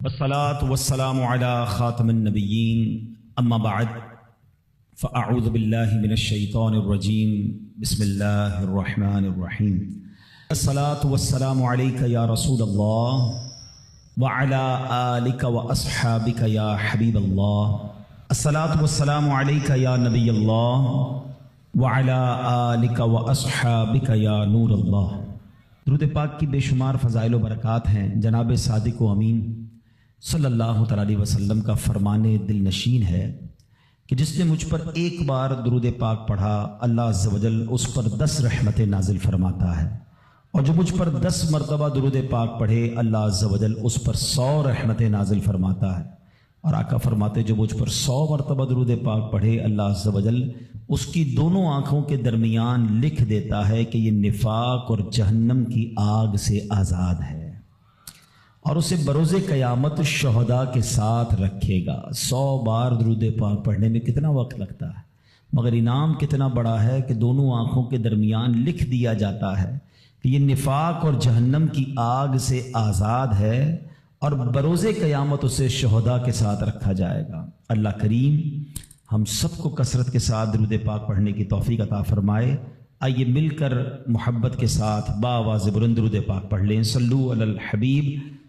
والصلاة والسلام على خاتم النبيين أما بعد فأعوذ بالله من الشيطان الرجيم بسم الله الرحمن الرحيم الصلاة والسلام عليك يا رسول الله وعلى آلك وأصحابك يا حبيب الله الصلاة والسلام عليك يا نبي الله وعلى آلك وأصحابك يا نور الله۔ درود پاک کی بے شمار فضائل و برکات ہیں۔ جناب صادق و امین صلی اللہ تعالی علیہ وسلم کا فرمان دل نشین ہے کہ جس نے مجھ پر ایک بار درود پاک پڑھا اللہ عز و جل اس پر 10 رحمتیں نازل فرماتا ہے، اور جو مجھ پر 10 مرتبہ درود پاک پڑھے اللہ عز و جل اس پر 100 رحمتیں نازل فرماتا ہے۔ اور آقا فرماتے جو مجھ پر 100 مرتبہ درود پاک پڑھے اللہ عز و جل اس کی دونوں آنکھوں کے درمیان لکھ دیتا ہے کہ یہ نفاق اور جہنم کی آگ سے آزاد ہے، اور اسے بروز قیامت شہداء کے ساتھ رکھے گا۔ 100 بار درود پاک پڑھنے میں کتنا وقت لگتا ہے، مگر انعام کتنا بڑا ہے کہ دونوں آنکھوں کے درمیان لکھ دیا جاتا ہے کہ یہ نفاق اور جہنم کی آگ سے آزاد ہے، اور بروز قیامت اسے شہداء کے ساتھ رکھا جائے گا۔ اللہ کریم ہم سب کو کثرت کے ساتھ درود پاک پڑھنے کی توفیق عطا فرمائے۔ آئیے مل کر محبت کے ساتھ بآواز بلند درود پاک پڑھ لیں۔ صلو علی الحبیب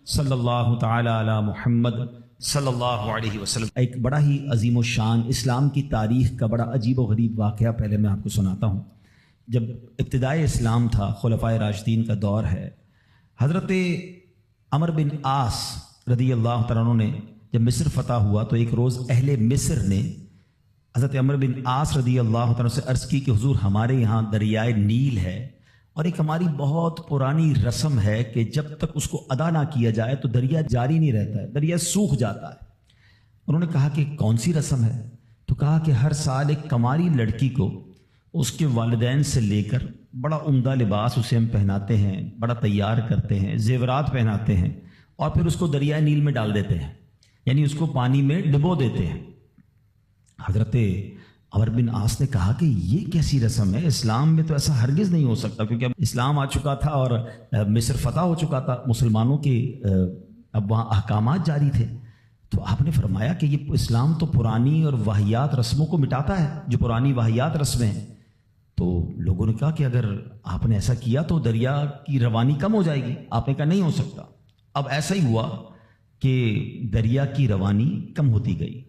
صلی اللہ تعالی علی محمد صلی اللہ علیہ وسلم۔ ایک بڑا ہی عظیم و شان اسلام کی تاریخ کا بڑا عجیب و غریب واقعہ پہلے میں آپ کو سناتا ہوں۔ جب ابتدائے اسلام تھا، خلفائے راشدین کا دور ہے، حضرت عمر بن عاص رضی اللہ تعالیٰ عنہ نے جب مصر فتح ہوا تو ایک روز اہل مصر نے حضرت عمر بن عاص رضی اللہ تعالیٰ سے عرض کی کہ حضور ہمارے یہاں دریائے نیل ہے، اور ایک ہماری بہت پرانی رسم ہے کہ جب تک اس کو ادا نہ کیا جائے تو دریا جاری نہیں رہتا ہے، دریا سوکھ جاتا ہے۔ انہوں نے کہا کہ کون سی رسم ہے؟ تو کہا کہ ہر سال ایک کماری لڑکی کو اس کے والدین سے لے کر بڑا عمدہ لباس اسے ہم پہناتے ہیں، بڑا تیار کرتے ہیں، زیورات پہناتے ہیں، اور پھر اس کو دریائے نیل میں ڈال دیتے ہیں، یعنی اس کو پانی میں ڈبو دیتے ہیں۔ حضرت عمر بن عاص نے کہا کہ یہ کیسی رسم ہے، اسلام میں تو ایسا ہرگز نہیں ہو سکتا، کیونکہ اب اسلام آ چکا تھا اور مصر فتح ہو چکا تھا، مسلمانوں کے اب وہاں احکامات جاری تھے۔ تو آپ نے فرمایا کہ یہ اسلام تو پرانی اور واہیات رسموں کو مٹاتا ہے، جو پرانی واہیات رسمیں ہیں۔ تو لوگوں نے کہا کہ اگر آپ نے ایسا کیا تو دریا کی روانی کم ہو جائے گی۔ آپ نے کہا نہیں ہو سکتا۔ اب ایسا ہی ہوا کہ دریا کی روانی کم ہوتی گئی۔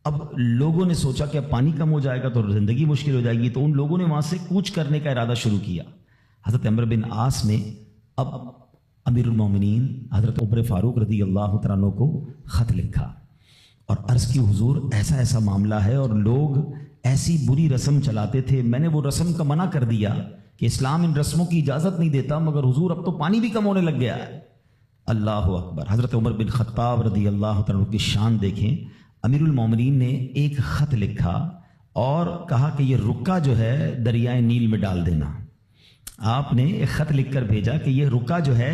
اب لوگوں نے سوچا کہ اب پانی کم ہو جائے گا تو زندگی مشکل ہو جائے گی، تو ان لوگوں نے وہاں سے کوچ کرنے کا ارادہ شروع کیا۔ حضرت عمر بن عاص نے اب امیر المومنین حضرت عمر فاروق رضی اللہ تعالیٰ عنہ کو خط لکھا اور عرض کی حضور ایسا ایسا معاملہ ہے، اور لوگ ایسی بری رسم چلاتے تھے، میں نے وہ رسم کا منع کر دیا کہ اسلام ان رسموں کی اجازت نہیں دیتا، مگر حضور اب تو پانی بھی کم ہونے لگ گیا ہے۔ اللہ اکبر۔ حضرت عمر بن خطاب رضی اللہ تعالیٰ عنہ کی شان دیکھیں۔ امیر المومنین نے ایک خط لکھا اور کہا کہ یہ رکا جو ہے دریائے نیل میں ڈال دینا۔ آپ نے ایک خط لکھ کر بھیجا کہ یہ رکا جو ہے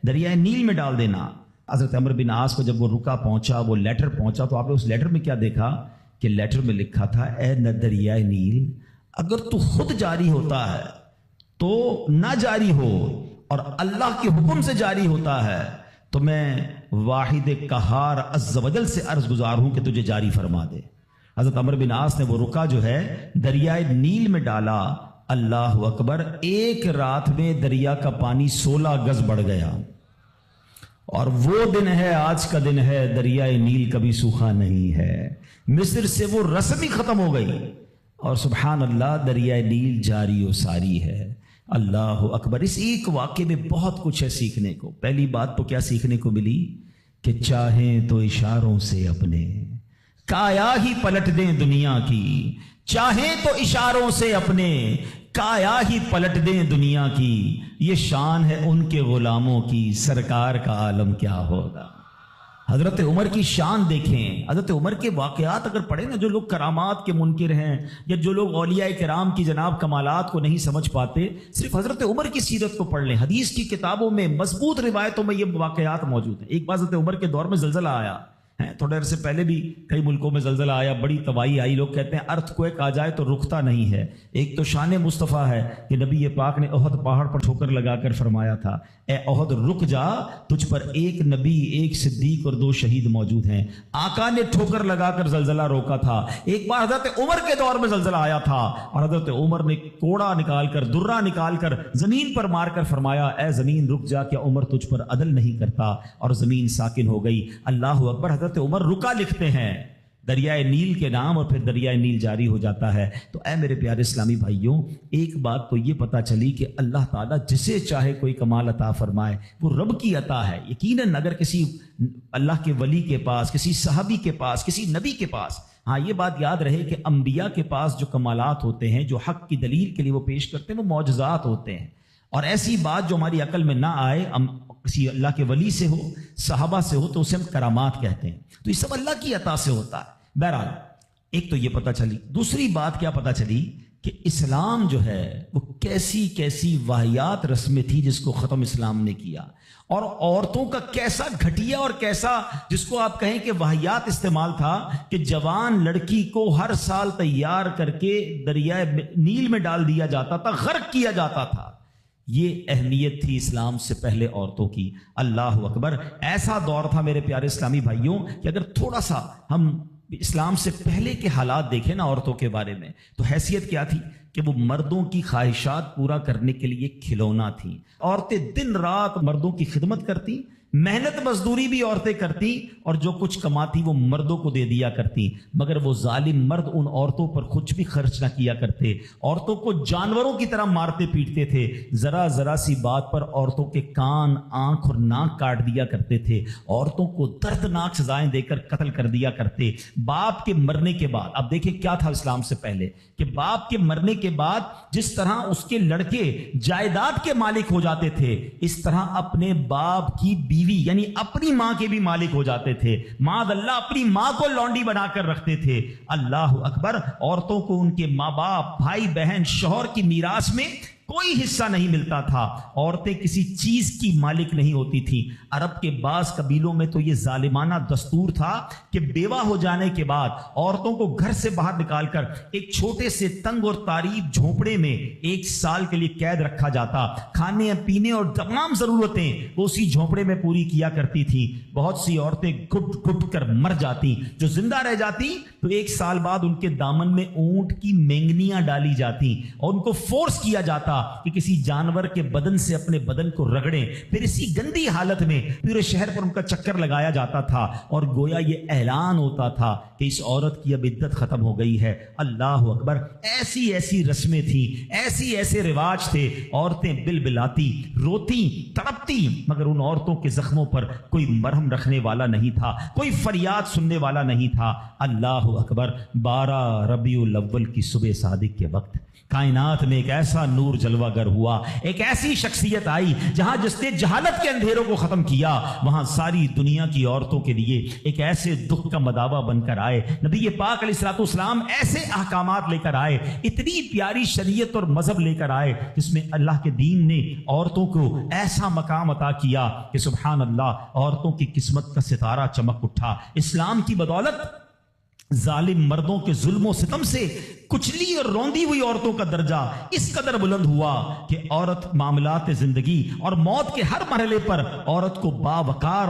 دریائے نیل میں ڈال دینا۔ حضرت عمر بن عاص کو جب وہ رکا پہنچا، وہ لیٹر پہنچا، تو آپ نے اس لیٹر میں کیا دیکھا کہ لیٹر میں لکھا تھا اے دریائے نیل، اگر تو خود جاری ہوتا ہے تو نہ جاری ہو، اور اللہ کے حکم سے جاری ہوتا ہے تو میں واحد قہار عز و جل سے عرض گزار ہوں کہ تجھے جاری فرما دے۔ حضرت عمر بن عاص نے وہ رکا جو ہے دریائے نیل میں ڈالا۔ اللہ اکبر۔ ایک رات میں دریا کا پانی 16 گز بڑھ گیا، اور وہ دن ہے، آج کا دن ہے، دریائے نیل کبھی سوکھا نہیں ہے۔ مصر سے وہ رسم ہی ختم ہو گئی، اور سبحان اللہ دریائے نیل جاری و ساری ہے۔ اللہ اکبر۔ اس ایک واقعے میں بہت کچھ ہے سیکھنے کو۔ پہلی بات تو کیا سیکھنے کو ملی کہ چاہیں تو اشاروں سے اپنے کایا ہی پلٹ دیں دنیا کی، چاہیں تو اشاروں سے اپنے کایا ہی پلٹ دیں دنیا کی، یہ شان ہے ان کے غلاموں کی، سرکار کا عالم کیا ہوگا۔ حضرت عمر کی شان دیکھیں۔ حضرت عمر کے واقعات اگر پڑھیں نا، جو لوگ کرامات کے منکر ہیں یا جو لوگ اولیاء کرام کی جناب کمالات کو نہیں سمجھ پاتے، صرف حضرت عمر کی سیرت کو پڑھ لیں۔ حدیث کی کتابوں میں مضبوط روایتوں میں یہ واقعات موجود ہیں۔ ایک بار حضرت عمر کے دور میں زلزلہ آیا، تھوڑے عرصے پہلے بھی کئی ملکوں میں زلزلہ آیا، بڑی تباہی آئی. لوگ کہتے ہیں ارتھ کویک آ جائے تو رکتا نہیں ہے. ایک تو شان مصطفیٰ ہے کہ نبی پاک نے احد پہاڑ پر ٹھوکر لگا کر فرمایا تھا اے احد رک جا، تجھ پر ایک نبی، ایک صدیق اور 2 شہید موجود ہیں. آقا نے ٹھوکر لگا کر زلزلہ روکا تھا. ایک بار حضرت عمر کے دور میں زلزلہ آیا تھا اور حضرت عمر نے کوڑا نکال کر، درہ نکال کر زمین پر مار کر فرمایا اے زمین رک جا، کیا عمر تجھ پر عدل نہیں کرتا؟ اور زمین ساکن ہو گئی. اللہ اکبر. حضرت عمر رکا لکھتے ہیں دریائے نیل کے نام، اور پھر دریائے نیل جاری ہو جاتا ہے. تو اے میرے پیارے اسلامی بھائیوں، ایک بات تو یہ پتہ چلی کہ اللہ تعالیٰ جسے چاہے کوئی کمال عطا فرمائے، وہ رب کی عطا ہے. یقیناً اگر کسی اللہ کے ولی کے پاس، کسی صحابی کے پاس، کسی نبی کے پاس، ہاں یہ بات یاد رہے کہ انبیاء کے پاس جو کمالات ہوتے ہیں، جو حق کی دلیل کے لیے وہ پیش کرتے ہیں، وہ معجزات ہوتے ہیں. اور ایسی بات جو ہماری عقل میں نہ آئے، کسی اللہ کے ولی سے ہو، صحابہ سے ہو، تو اسے ہم کرامات کہتے ہیں. تو یہ سب اللہ کی عطا سے ہوتا ہے. بہرحال ایک تو یہ پتہ چلی. دوسری بات کیا پتہ چلی کہ اسلام جو ہے وہ کیسی کیسی واہیات رسمیں تھی جس کو ختم اسلام نے کیا، اور عورتوں کا کیسا گھٹیا اور کیسا جس کو آپ کہیں کہ واہیات استعمال تھا کہ جوان لڑکی کو ہر سال تیار کر کے دریائے نیل میں ڈال دیا جاتا تھا، غرق کیا جاتا تھا. یہ اہمیت تھی اسلام سے پہلے عورتوں کی. اللہ اکبر. ایسا دور تھا میرے پیارے اسلامی بھائیوں کہ اگر تھوڑا سا ہم اسلام سے پہلے کے حالات دیکھیں نا عورتوں کے بارے میں، تو حیثیت کیا تھی کہ وہ مردوں کی خواہشات پورا کرنے کے لیے کھلونا تھیں. عورتیں دن رات مردوں کی خدمت کرتی، محنت مزدوری بھی عورتیں کرتی، اور جو کچھ کماتی وہ مردوں کو دے دیا کرتی. مگر وہ ظالم مرد ان عورتوں پر کچھ بھی خرچ نہ کیا کرتے، عورتوں کو جانوروں کی طرح مارتے پیٹتے تھے. ذرا ذرا سی بات پر عورتوں کے کان، آنکھ اور ناک کاٹ دیا کرتے تھے. عورتوں کو دردناک سزائیں دے کر قتل کر دیا کرتے. باپ کے مرنے کے بعد، اب دیکھیں کیا تھا اسلام سے پہلے، کہ باپ کے مرنے کے بعد جس طرح اس کے لڑکے جائیداد کے مالک ہو جاتے تھے، اس طرح اپنے باپ کی بیوی یعنی اپنی ماں کے بھی مالک ہو جاتے تھے. معاذ اللہ اپنی ماں کو لونڈی بنا کر رکھتے تھے. اللہ اکبر. عورتوں کو ان کے ماں باپ، بھائی بہن، شوہر کی میراث میں کوئی حصہ نہیں ملتا تھا. عورتیں کسی چیز کی مالک نہیں ہوتی تھیں. عرب کے بعض قبیلوں میں تو یہ ظالمانہ دستور تھا کہ بیوہ ہو جانے کے بعد عورتوں کو گھر سے باہر نکال کر ایک چھوٹے سے تنگ اور تاریک جھونپڑے میں 1 سال کے لیے قید رکھا جاتا. کھانے پینے اور تمام ضرورتیں وہ اسی جھونپڑے میں پوری کیا کرتی تھیں. بہت سی عورتیں گھٹ گھٹ کر مر جاتی. جو زندہ رہ جاتی تو 1 سال بعد ان کے دامن میں اونٹ کی مینگنیاں ڈالی جاتی اور ان کو فورس کیا جاتا کہ کسی جانور کے بدن سے اپنے بدن کو رگڑیں. پھر اسی گندی حالت میں پورے شہر پر ان کا چکر لگایا جاتا تھا اور گویا یہ اعلان ہوتا تھا کہ اس عورت کی اب عدت ختم ہو گئی ہے. اللہ اکبر. ایسی ایسی رسمیں تھیں، ایسے رواج تھے. عورتیں بلبلاتی، روتی، تڑپتی، مگر ان عورتوں کے زخموں پر کوئی مرہم رکھنے والا نہیں تھا، کوئی فریاد سننے والا نہیں تھا. اللہ اکبر. 12 ربیع الاول کی صبح صادق کے وقت کائنات میں ایک ایسا نور جلوہ گر ہوا، ایک ایسی شخصیت آئی جہاں جس نے جہالت کے اندھیروں کو ختم کیا، وہاں ساری دنیا کی عورتوں کے لیے ایک ایسے دکھ کا مداوع بن کر آئے. نبی پاک علیہ الصلوۃ والسلام ایسے احکامات لے کر آئے، اتنی پیاری شریعت اور مذہب لے کر آئے جس میں اللہ کے دین نے عورتوں کو ایسا مقام عطا کیا کہ سبحان اللہ، عورتوں کی قسمت کا ستارہ چمک اٹھا. اسلام کی بدولت ظالم مردوں کے ظلم و ستم سے کچلی اور روندی ہوئی عورتوں کا درجہ اس قدر بلند ہوا کہ عورت معاملات زندگی اور موت کے ہر مرحلے پر عورت کو باوقار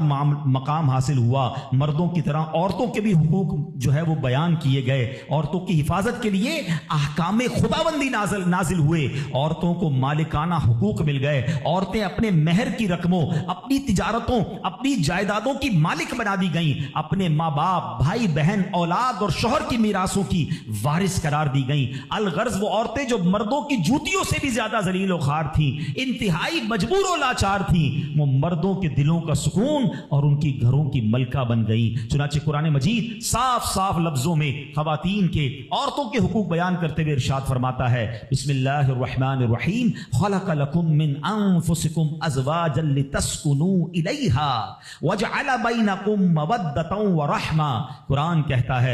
مقام حاصل ہوا. مردوں کی طرح عورتوں کے بھی حقوق جو ہے وہ بیان کیے گئے. عورتوں کی حفاظت کے لیے احکام خداوندی نازل ہوئے. عورتوں کو مالکانہ حقوق مل گئے. عورتیں اپنے مہر کی رقموں، اپنی تجارتوں، اپنی جائیدادوں کی مالک بنا دی گئیں. اپنے ماں باپ، بھائی بہن، اولاد اور شوہر کی میراثوں کی وارث قرار دی گئیں. الغرض وہ عورتیں جو مردوں کی جوتیوں سے بھی زیادہ ذلیل و خوار تھیں، انتہائی مجبور و لاچار تھیں، وہ مردوں کے دلوں کا سکون اور ان کی گھروں کی ملکہ بن گئیں. چنانچہ قرآن مجید صاف صاف لفظوں میں خواتین کے، عورتوں کے حقوق بیان کرتے ہوئے ارشاد فرماتا ہے، بسم اللہ الرحمن الرحیم، خلق لکم من انفسکم ازواجا لتسکنوا الیہا وجعل بینکم مودۃ ورحمہ. قرآن کہتا ہے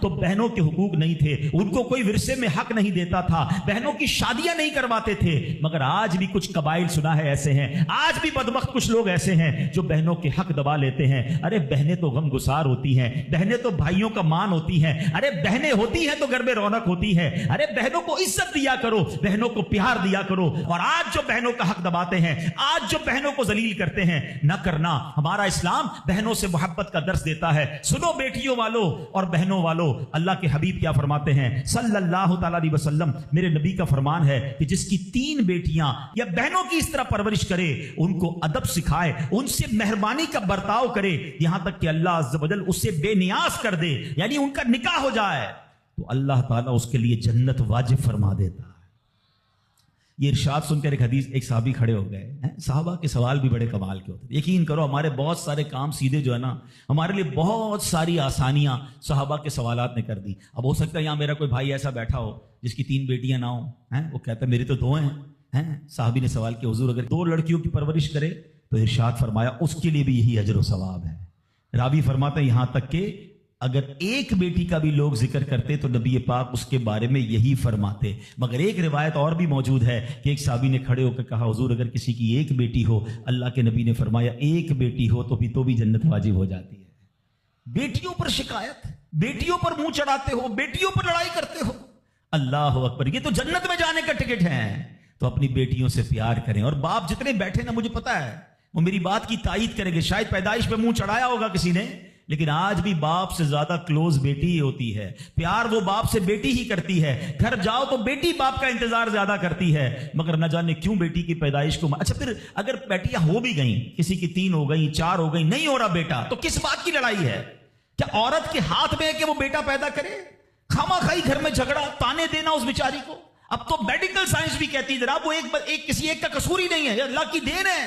تو بہنوں کے حقوق نہیں تھے, ان کو کوئی ورثے میں حق نہیں دیتا تھا, بہنوں کی شادیاں نہیں کرواتے تھے. مگر آج بھی کچھ قبائل سنا ہے ایسے ہیں, آج بھی بدبخت کچھ لوگ ایسے ہیں جو بہنوں کے حق دبا لیتے ہیں. ارے بہنیں تو غم گسار ہوتی ہیں, بہنیں تو بھائیوں کا مان ہوتی ہیں, ارے بہنیں ہوتی ہیں تو گھر میں رونق ہوتی ہے. ارے بہنوں کو عزت دیا کرو, بہنوں کو پیار دیا کرو. اور آج جو بہنوں کا حق دباتے ہیں, آج جو بہنوں کو ذلیل کرتے ہیں, نہ کرنا. ہمارا اسلام بہنوں سے محبت کا درس دیتا ہے. سنو بیٹیوں والو اور بہنوں والو, اللہ کے حبیب کیا فرماتے ہیں صلی اللہ تعالی علیہ وسلم, میرے نبی کا فرمان ہے کہ جس کی 3 بیٹیاں یا بہنوں کی اس طرح پرورش کرے, ان کو ادب سکھائے, ان سے مہربانی کا برتاؤ کرے, یہاں تک کہ اللہ عز و جل اس سے بے نیاز کر دے, یعنی ان کا نکاح ہو جائے, تو اللہ تعالیٰ اس کے لیے جنت واجب فرما دیتا ہے. یہ ارشاد سن کر ایک صحابی کھڑے ہو گئے. صحابہ کے سوال بھی بڑے کمال کے ہوتے ہیں. یقین کرو ہمارے بہت سارے کام سیدھے جو ہے نا, ہمارے لیے بہت ساری آسانیاں صحابہ کے سوالات نے کر دی. اب ہو سکتا ہے یہاں میرا کوئی بھائی ایسا بیٹھا ہو جس کی 3 بیٹیاں نہ ہوں, وہ کہتا ہے میری تو 2 ہیں. صحابی نے سوال کیا, حضور اگر 2 لڑکیوں کی پرورش کرے تو ارشاد فرمایا اس کے لیے بھی یہی اجر و ثواب ہے. راوی فرماتا ہے یہاں تک کہ اگر ایک بیٹی کا بھی لوگ ذکر کرتے تو نبی پاک اس کے بارے میں یہی فرماتے. مگر ایک روایت اور بھی موجود ہے کہ ایک صحابی نے کھڑے ہو کر کہا حضور اگر کسی کی 1 بیٹی ہو, اللہ کے نبی نے فرمایا 1 بیٹی ہو تو بھی جنت واجب ہو جاتی ہے. بیٹیوں پر شکایت, بیٹیوں پر منہ چڑھاتے ہو, بیٹیوں پر لڑائی کرتے ہو, اللہ اکبر, یہ تو جنت میں جانے کا ٹکٹ ہے. تو اپنی بیٹیوں سے پیار کریں. اور باپ جتنے بیٹھے نا, مجھے پتا ہے وہ میری بات کی تائید کریں گے, شاید پیدائش پہ منہ چڑھایا ہوگا کسی نے, لیکن آج بھی باپ سے زیادہ کلوز بیٹی ہی ہوتی ہے. پیار وہ باپ سے بیٹی ہی کرتی ہے. گھر جاؤ تو بیٹی باپ کا انتظار زیادہ کرتی ہے. مگر نہ جانے کیوں بیٹی کی پیدائش کو اچھا پھر اگر بیٹیاں ہو بھی گئیں, کسی کی 3 ہو گئیں, 4 ہو گئیں, نہیں ہو رہا بیٹا, تو کس بات کی لڑائی ہے؟ کیا عورت کے ہاتھ میں ہے کہ وہ بیٹا پیدا کرے؟ خامہ خائی گھر میں جھگڑا, تانے دینا اس بیچاری کو. اب تو میڈیکل سائنس بھی کہتی ہے جناب وہ کسی ایک کا قصور ہی نہیں ہے, اللہ کی دین ہے.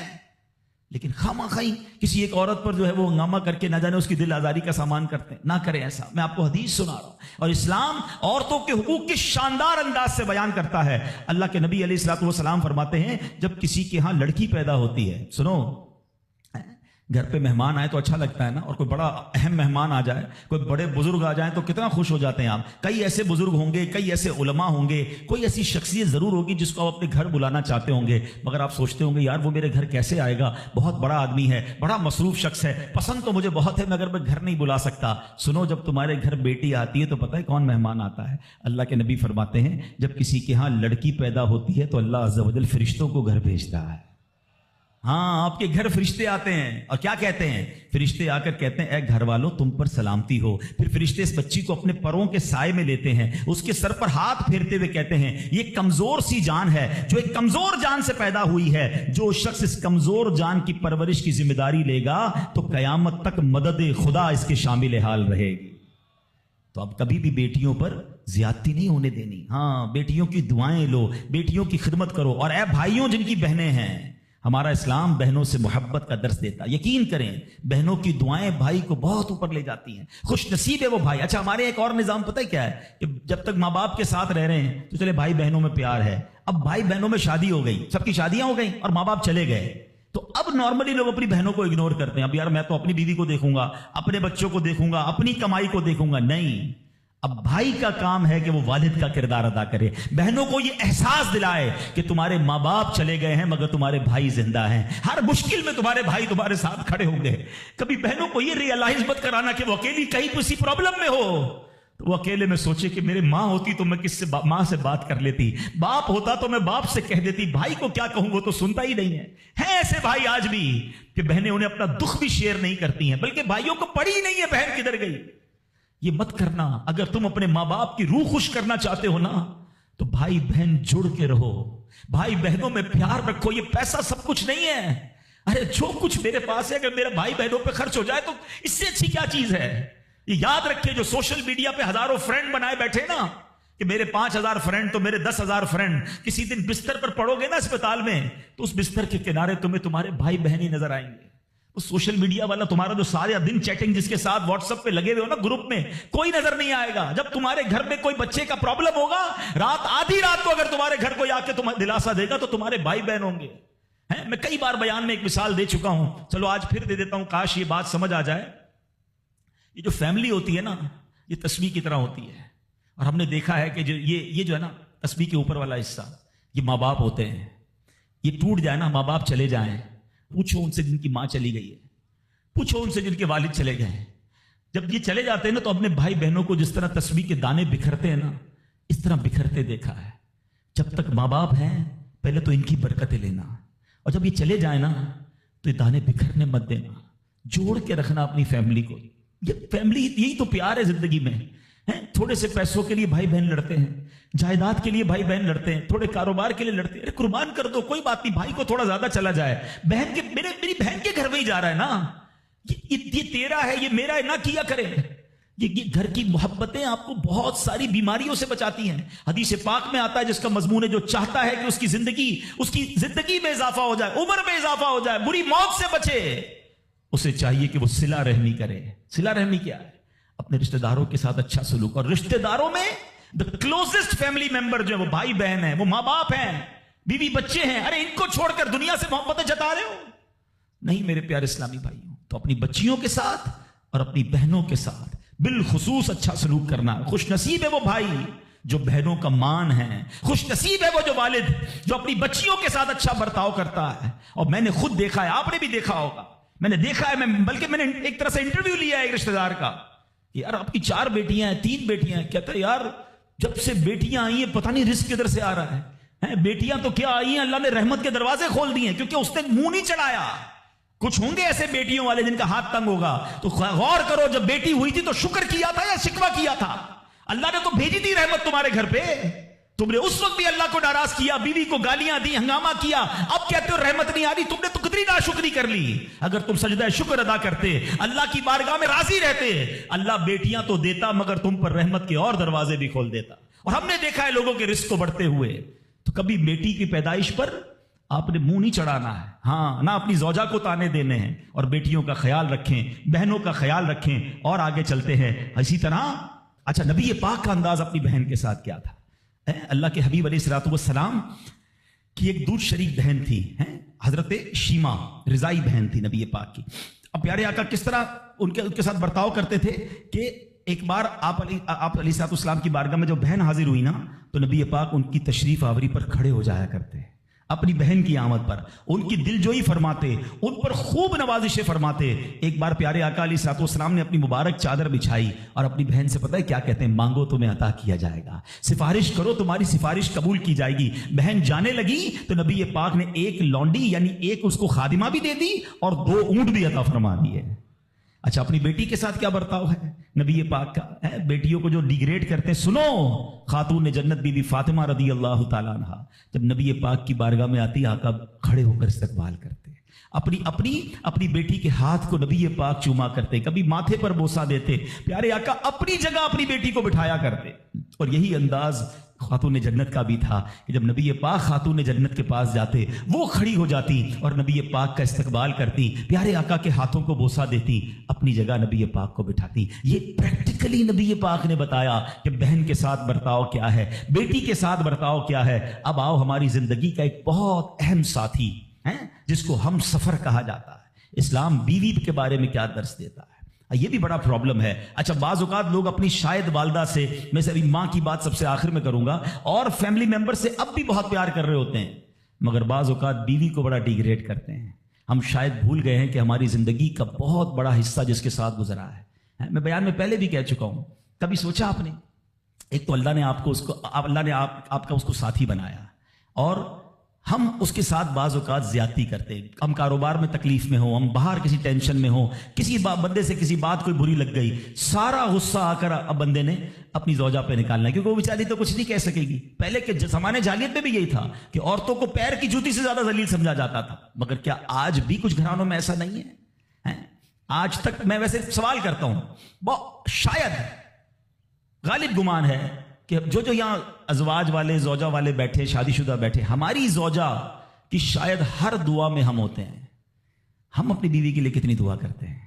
لیکن خامہ خائی کسی ایک عورت پر جو ہے وہ ہنگامہ کر کے نہ جانے اس کی دل آزاری کا سامان کرتے ہیں. نہ کریں ایسا. میں آپ کو حدیث سنا رہا ہوں, اور اسلام عورتوں کے حقوق کی شاندار انداز سے بیان کرتا ہے. اللہ کے نبی علیہ الصلوۃ والسلام فرماتے ہیں جب کسی کے ہاں لڑکی پیدا ہوتی ہے, سنو, گھر پہ مہمان آئے تو اچھا لگتا ہے نا, اور کوئی بڑا اہم مہمان آ جائے, کوئی بڑے بزرگ آ جائیں تو کتنا خوش ہو جاتے ہیں آپ. کئی ایسے بزرگ ہوں گے, کئی ایسے علماء ہوں گے, کوئی ایسی شخصیت ضرور ہوگی جس کو آپ اپنے گھر بلانا چاہتے ہوں گے, مگر آپ سوچتے ہوں گے یار وہ میرے گھر کیسے آئے گا, بہت بڑا آدمی ہے, بڑا مصروف شخص ہے, پسند تو مجھے بہت ہے مگر میں گھر نہیں بلا سکتا. سنو, جب تمہارے گھر بیٹی آتی ہے تو پتہ ہے کون مہمان آتا ہے؟ اللہ کے نبی فرماتے ہیں جب کسی کے ہاں لڑکی پیدا ہوتی ہے تو اللہ عز و جل فرشتوں کو گھر بھیجتا ہے. ہاں, آپ کے گھر فرشتے آتے ہیں, اور کیا کہتے ہیں؟ فرشتے آ کر کہتے ہیں اے گھر والوں تم پر سلامتی ہو. پھر فرشتے اس بچی کو اپنے پروں کے سائے میں لیتے ہیں, اس کے سر پر ہاتھ پھیرتے ہوئے کہتے ہیں یہ کمزور سی جان ہے جو ایک کمزور جان سے پیدا ہوئی ہے, جو شخص اس کمزور جان کی پرورش کی ذمہ داری لے گا تو قیامت تک مدد خدا اس کے شامل حال رہے گی. تو اب کبھی بھی بیٹیوں پر زیادتی نہیں ہونے دینی. ہاں, بیٹیوں کی دعائیں لو, بیٹیوں کی خدمت کرو. اور اے بھائیوں جن کی بہنیں ہیں, ہمارا اسلام بہنوں سے محبت کا درس دیتا. یقین کریں بہنوں کی دعائیں بھائی کو بہت اوپر لے جاتی ہیں. خوش نصیب ہے وہ بھائی. اچھا, ہمارے ایک اور نظام پتہ ہے کیا ہے کہ جب تک ماں باپ کے ساتھ رہ رہے ہیں تو چلے بھائی بہنوں میں پیار ہے. اب بھائی بہنوں میں شادی ہو گئی, سب کی شادیاں ہو گئیں اور ماں باپ چلے گئے, تو اب نارملی لوگ اپنی بہنوں کو اگنور کرتے ہیں. اب یار میں تو اپنی بیوی کو دیکھوں گا, اپنے بچوں کو دیکھوں گا, اپنی کمائی کو دیکھوں گا. نہیں, اب بھائی کا کام ہے کہ وہ والد کا کردار ادا کرے, بہنوں کو یہ احساس دلائے کہ تمہارے ماں باپ چلے گئے ہیں مگر تمہارے بھائی زندہ ہیں, ہر مشکل میں تمہارے بھائی تمہارے ساتھ کھڑے ہوں گے. کبھی بہنوں کو یہ ریئلائز مت کرانا کہ وہ اکیلی کہیں کسی پرابلم میں ہو, تو وہ اکیلے میں سوچے کہ میرے ماں ہوتی تو میں کس سے ماں سے بات کر لیتی, باپ ہوتا تو میں باپ سے کہہ دیتی, بھائی کو کیا کہوں وہ تو سنتا ہی نہیں ہے. ہیں ایسے بھائی آج بھی کہ بہنیں انہیں اپنا دکھ بھی شیئر نہیں کرتی ہیں, بلکہ بھائیوں کو پڑی ہی نہیں ہے بہن کدھر گئی. یہ مت کرنا. اگر تم اپنے ماں باپ کی روح خوش کرنا چاہتے ہو نا تو بھائی بہن جڑ کے رہو, بھائی بہنوں میں پیار رکھو. یہ پیسہ سب کچھ نہیں ہے. ارے جو کچھ میرے پاس ہے اگر میرا بھائی بہنوں پہ خرچ ہو جائے تو اس سے اچھی کیا چیز ہے. یہ یاد رکھے جو سوشل میڈیا پہ ہزاروں فرینڈ بنائے بیٹھے نا کہ میرے 5000 فرینڈ تو میرے 10,000 فرینڈ, کسی دن بستر پر پڑو گے نا اسپتال میں تو اس بستر کے کنارے تمہیں تمہارے بھائی بہن ہی نظر آئیں گے. وہ سوشل میڈیا والا تمہارا جو سارے دن چیٹنگ جس کے ساتھ واٹس ایپ پہ لگے ہوئے ہو نا گروپ میں, کوئی نظر نہیں آئے گا. جب تمہارے گھر میں کوئی بچے کا پرابلم ہوگا, رات آدھی رات کو اگر تمہارے گھر کوئی آ کے تمہیں دلاسا دے گا تو تمہارے بھائی بہن ہوں گے. میں کئی بار بیان میں ایک مثال دے چکا ہوں, چلو آج پھر دے دیتا ہوں, کاش یہ بات سمجھ آ جائے. یہ جو فیملی ہوتی ہے نا یہ تسبیح کی طرح ہوتی ہے، اور ہم نے دیکھا ہے کہ یہ جو ہے نا تسبیح کے اوپر والا حصہ یہ ماں باپ ہوتے ہیں. یہ ٹوٹ جائے نا، ماں باپ چلے جائیں، پوچھو ان سے جن کی ماں چلی گئی ہے، پوچھو ان سے جن کے والد چلے گئے ہیں. جب یہ چلے جاتے ہیں نا تو اپنے بھائی بہنوں کو جس طرح تسبیح کے دانے بکھرتے ہیں نا اس طرح بکھرتے دیکھا ہے. جب تک ماں باپ ہیں پہلے تو ان کی برکتیں لینا، اور جب یہ چلے جائیں نا تو یہ دانے بکھرنے مت دینا، جوڑ کے رکھنا اپنی فیملی کو. یہ فیملی یہی تو پیار ہے زندگی میں. تھوڑے سے پیسوں کے لیے بھائی بہن لڑتے ہیں، جائیداد کے لیے بھائی بہن لڑتے ہیں، تھوڑے کاروبار کے لیے لڑتے ہیں. ارے قربان کر دو، کوئی بات نہیں، بھائی کو تھوڑا زیادہ چلا جائے، میری بہن کے گھر میں ہی جا رہا ہے نا، یہ تیرا ہے، یہ میرا ہے، نہ کیا کرے. یہ گھر کی محبتیں آپ کو بہت ساری بیماریوں سے بچاتی ہیں. حدیث پاک میں آتا ہے جس کا مضمون ہے جو چاہتا ہے کہ اس کی زندگی میں اضافہ ہو جائے، عمر میں اضافہ ہو جائے، بری موت سے بچے، اسے چاہیے کہ وہ صلہ رحمی کرے. صلہ رحمی کیا ہے؟ اپنے رشتہ داروں کے ساتھ اچھا سلوک. اور رشتہ داروں میں the closest family member جو ہے وہ بھائی بہن ہیں، وہ ماں باپ ہیں، بیوی بچے ہیں. ارے ان کو چھوڑ کر دنیا سے محبتیں جتا رہے ہو؟ نہیں میرے پیارے اسلامی بھائیوں. تو اپنی بچیوں کے ساتھ اور اپنی بہنوں کے ساتھ بالخصوص اچھا سلوک کرنا. خوش نصیب ہے وہ بھائی جو بہنوں کا مان ہے، خوش نصیب ہے وہ جو والد جو اپنی بچیوں کے ساتھ اچھا برتاؤ کرتا ہے. اور میں نے خود دیکھا ہے، آپ نے بھی دیکھا ہوگا، میں نے دیکھا ہے، بلکہ میں نے ایک طرح سے انٹرویو لیا ہے ایک رشتہ دار کا. یار آپ کی 4 بیٹیاں ہیں، 3 بیٹیاں ہیں. کہتا ہے یار جب سے بیٹیاں آئی ہیں پتہ نہیں رزق کدھر سے آ رہا ہے. بیٹیاں تو کیا آئی ہیں، اللہ نے رحمت کے دروازے کھول دیے ہیں، کیونکہ اس نے منہ نہیں چڑھایا. کچھ ہوں گے ایسے بیٹیوں والے جن کا ہاتھ تنگ ہوگا، تو غور کرو جب بیٹی ہوئی تھی تو شکر کیا تھا یا شکوہ کیا تھا؟ اللہ نے تو بھیجی تھی رحمت تمہارے گھر پہ، تم نے اس وقت بھی اللہ کو ناراض کیا، بیوی کو گالیاں دی، ہنگامہ کیا، اب کہتے ہو رحمت نہیں آ رہی. تم نے تو کتنی ناشکری کر لی. اگر تم سجدہ شکر ادا کرتے، اللہ کی بارگاہ میں راضی رہتے، اللہ بیٹیاں تو دیتا مگر تم پر رحمت کے اور دروازے بھی کھول دیتا. اور ہم نے دیکھا ہے لوگوں کے رزق کو بڑھتے ہوئے. تو کبھی بیٹی کی پیدائش پر آپ نے منہ نہیں چڑھانا ہے، ہاں نہ اپنی زوجہ کو تانے دینے ہیں. اور بیٹیوں کا خیال رکھیں، بہنوں کا خیال رکھیں. اور آگے چلتے ہیں اسی طرح. اچھا نبی پاک کا انداز اپنی بہن کے ساتھ کیا تھا؟ اللہ کے حبیب علیہ الصلوۃ والسلام کی ایک دودھ شریک بہن تھی، حضرت شیما، رضائی بہن تھی نبی پاک کی. اب پیارے آقا کس طرح ان کے ساتھ برتاؤ کرتے تھے کہ ایک بار آپ علیہ الصلوۃ والسلام کی بارگاہ میں جب بہن حاضر ہوئی نا تو نبی پاک ان کی تشریف آوری پر کھڑے ہو جایا کرتے، اپنی بہن کی آمد پر ان کی دل جوئی فرماتے، ان پر خوب نوازشیں فرماتے. ایک بار پیارے آقا علیہ الصلوۃ والسلام نے اپنی مبارک چادر بچھائی اور اپنی بہن سے پتہ ہے کیا کہتے ہیں؟ مانگو تمہیں عطا کیا جائے گا، سفارش کرو تمہاری سفارش قبول کی جائے گی. بہن جانے لگی تو نبی پاک نے ایک لونڈی یعنی ایک اس کو خادمہ بھی دے دی اور 2 اونٹ بھی عطا فرما دیے. اچھا اپنی بیٹی کے ساتھ کیا برتاؤ ہے نبی پاک کا؟ بیٹیوں کو جو ڈیگریڈ کرتے ہیں، سنو خاتون جنت بی بی فاطمہ رضی اللہ تعالیٰ عنہ جب نبی پاک کی بارگاہ میں آتی، آقا کھڑے ہو کر استقبال کرتے، اپنی بیٹی کے ہاتھ کو نبی پاک چوما کرتے، کبھی ماتھے پر بوسہ دیتے. پیارے آقا اپنی جگہ اپنی بیٹی کو بٹھایا کرتے. اور یہی انداز خاتون جنت کا بھی تھا کہ جب نبی پاک خاتون جنت کے پاس جاتے وہ کھڑی ہو جاتی اور نبی پاک کا استقبال کرتی، پیارے آقا کے ہاتھوں کو بوسہ دیتی، اپنی جگہ نبی پاک کو بٹھاتی. یہ پریکٹیکلی نبی پاک نے بتایا کہ بہن کے ساتھ برتاؤ کیا ہے، بیٹی کے ساتھ برتاؤ کیا ہے. اب آؤ ہماری زندگی کا ایک بہت اہم ساتھی ہے جس کو ہم سفر کہا جاتا ہے. اسلام بیوی کے بارے میں کیا درس دیتا ہے؟ یہ بھی بڑا پرابلم ہے. اچھا بعض اوقات لوگ اپنی شاید والدہ سے، میں سے ابھی ماں کی بات سب سے آخر میں کروں گا، اور فیملی ممبر سے اب بھی بہت پیار کر رہے ہوتے ہیں، مگر بعض اوقات بیوی کو بڑا ڈیگریڈ کرتے ہیں. ہم شاید بھول گئے ہیں کہ ہماری زندگی کا بہت بڑا حصہ جس کے ساتھ گزرا ہے. میں بیان میں پہلے بھی کہہ چکا ہوں، کبھی سوچا آپ نے؟ ایک تو اللہ نے آپ کا اس کو ساتھی بنایا، اور ہم اس کے ساتھ بعض اوقات زیادتی کرتے. ہم کاروبار میں تکلیف میں ہوں، ہم باہر کسی ٹینشن میں ہوں، کسی بندے سے کسی بات کوئی بری لگ گئی، سارا غصہ آ کر اب بندے نے اپنی زوجہ پہ نکالنا ہے، کیونکہ وہ بیچاری تو کچھ نہیں کہہ سکے گی. پہلے کے زمانے جاہلیت میں بھی یہی تھا کہ عورتوں کو پیر کی جوتی سے زیادہ ذلیل سمجھا جاتا تھا. مگر کیا آج بھی کچھ گھرانوں میں ایسا نہیں ہے؟ آج تک میں ویسے سوال کرتا ہوں، شاید غالب گمان ہے کہ جو یہاں ازواج والے، زوجہ والے بیٹھے، شادی شدہ بیٹھے، ہماری زوجہ کی شاید ہر دعا میں ہم ہوتے ہیں. ہم اپنی بیوی کے لیے کتنی دعا کرتے ہیں؟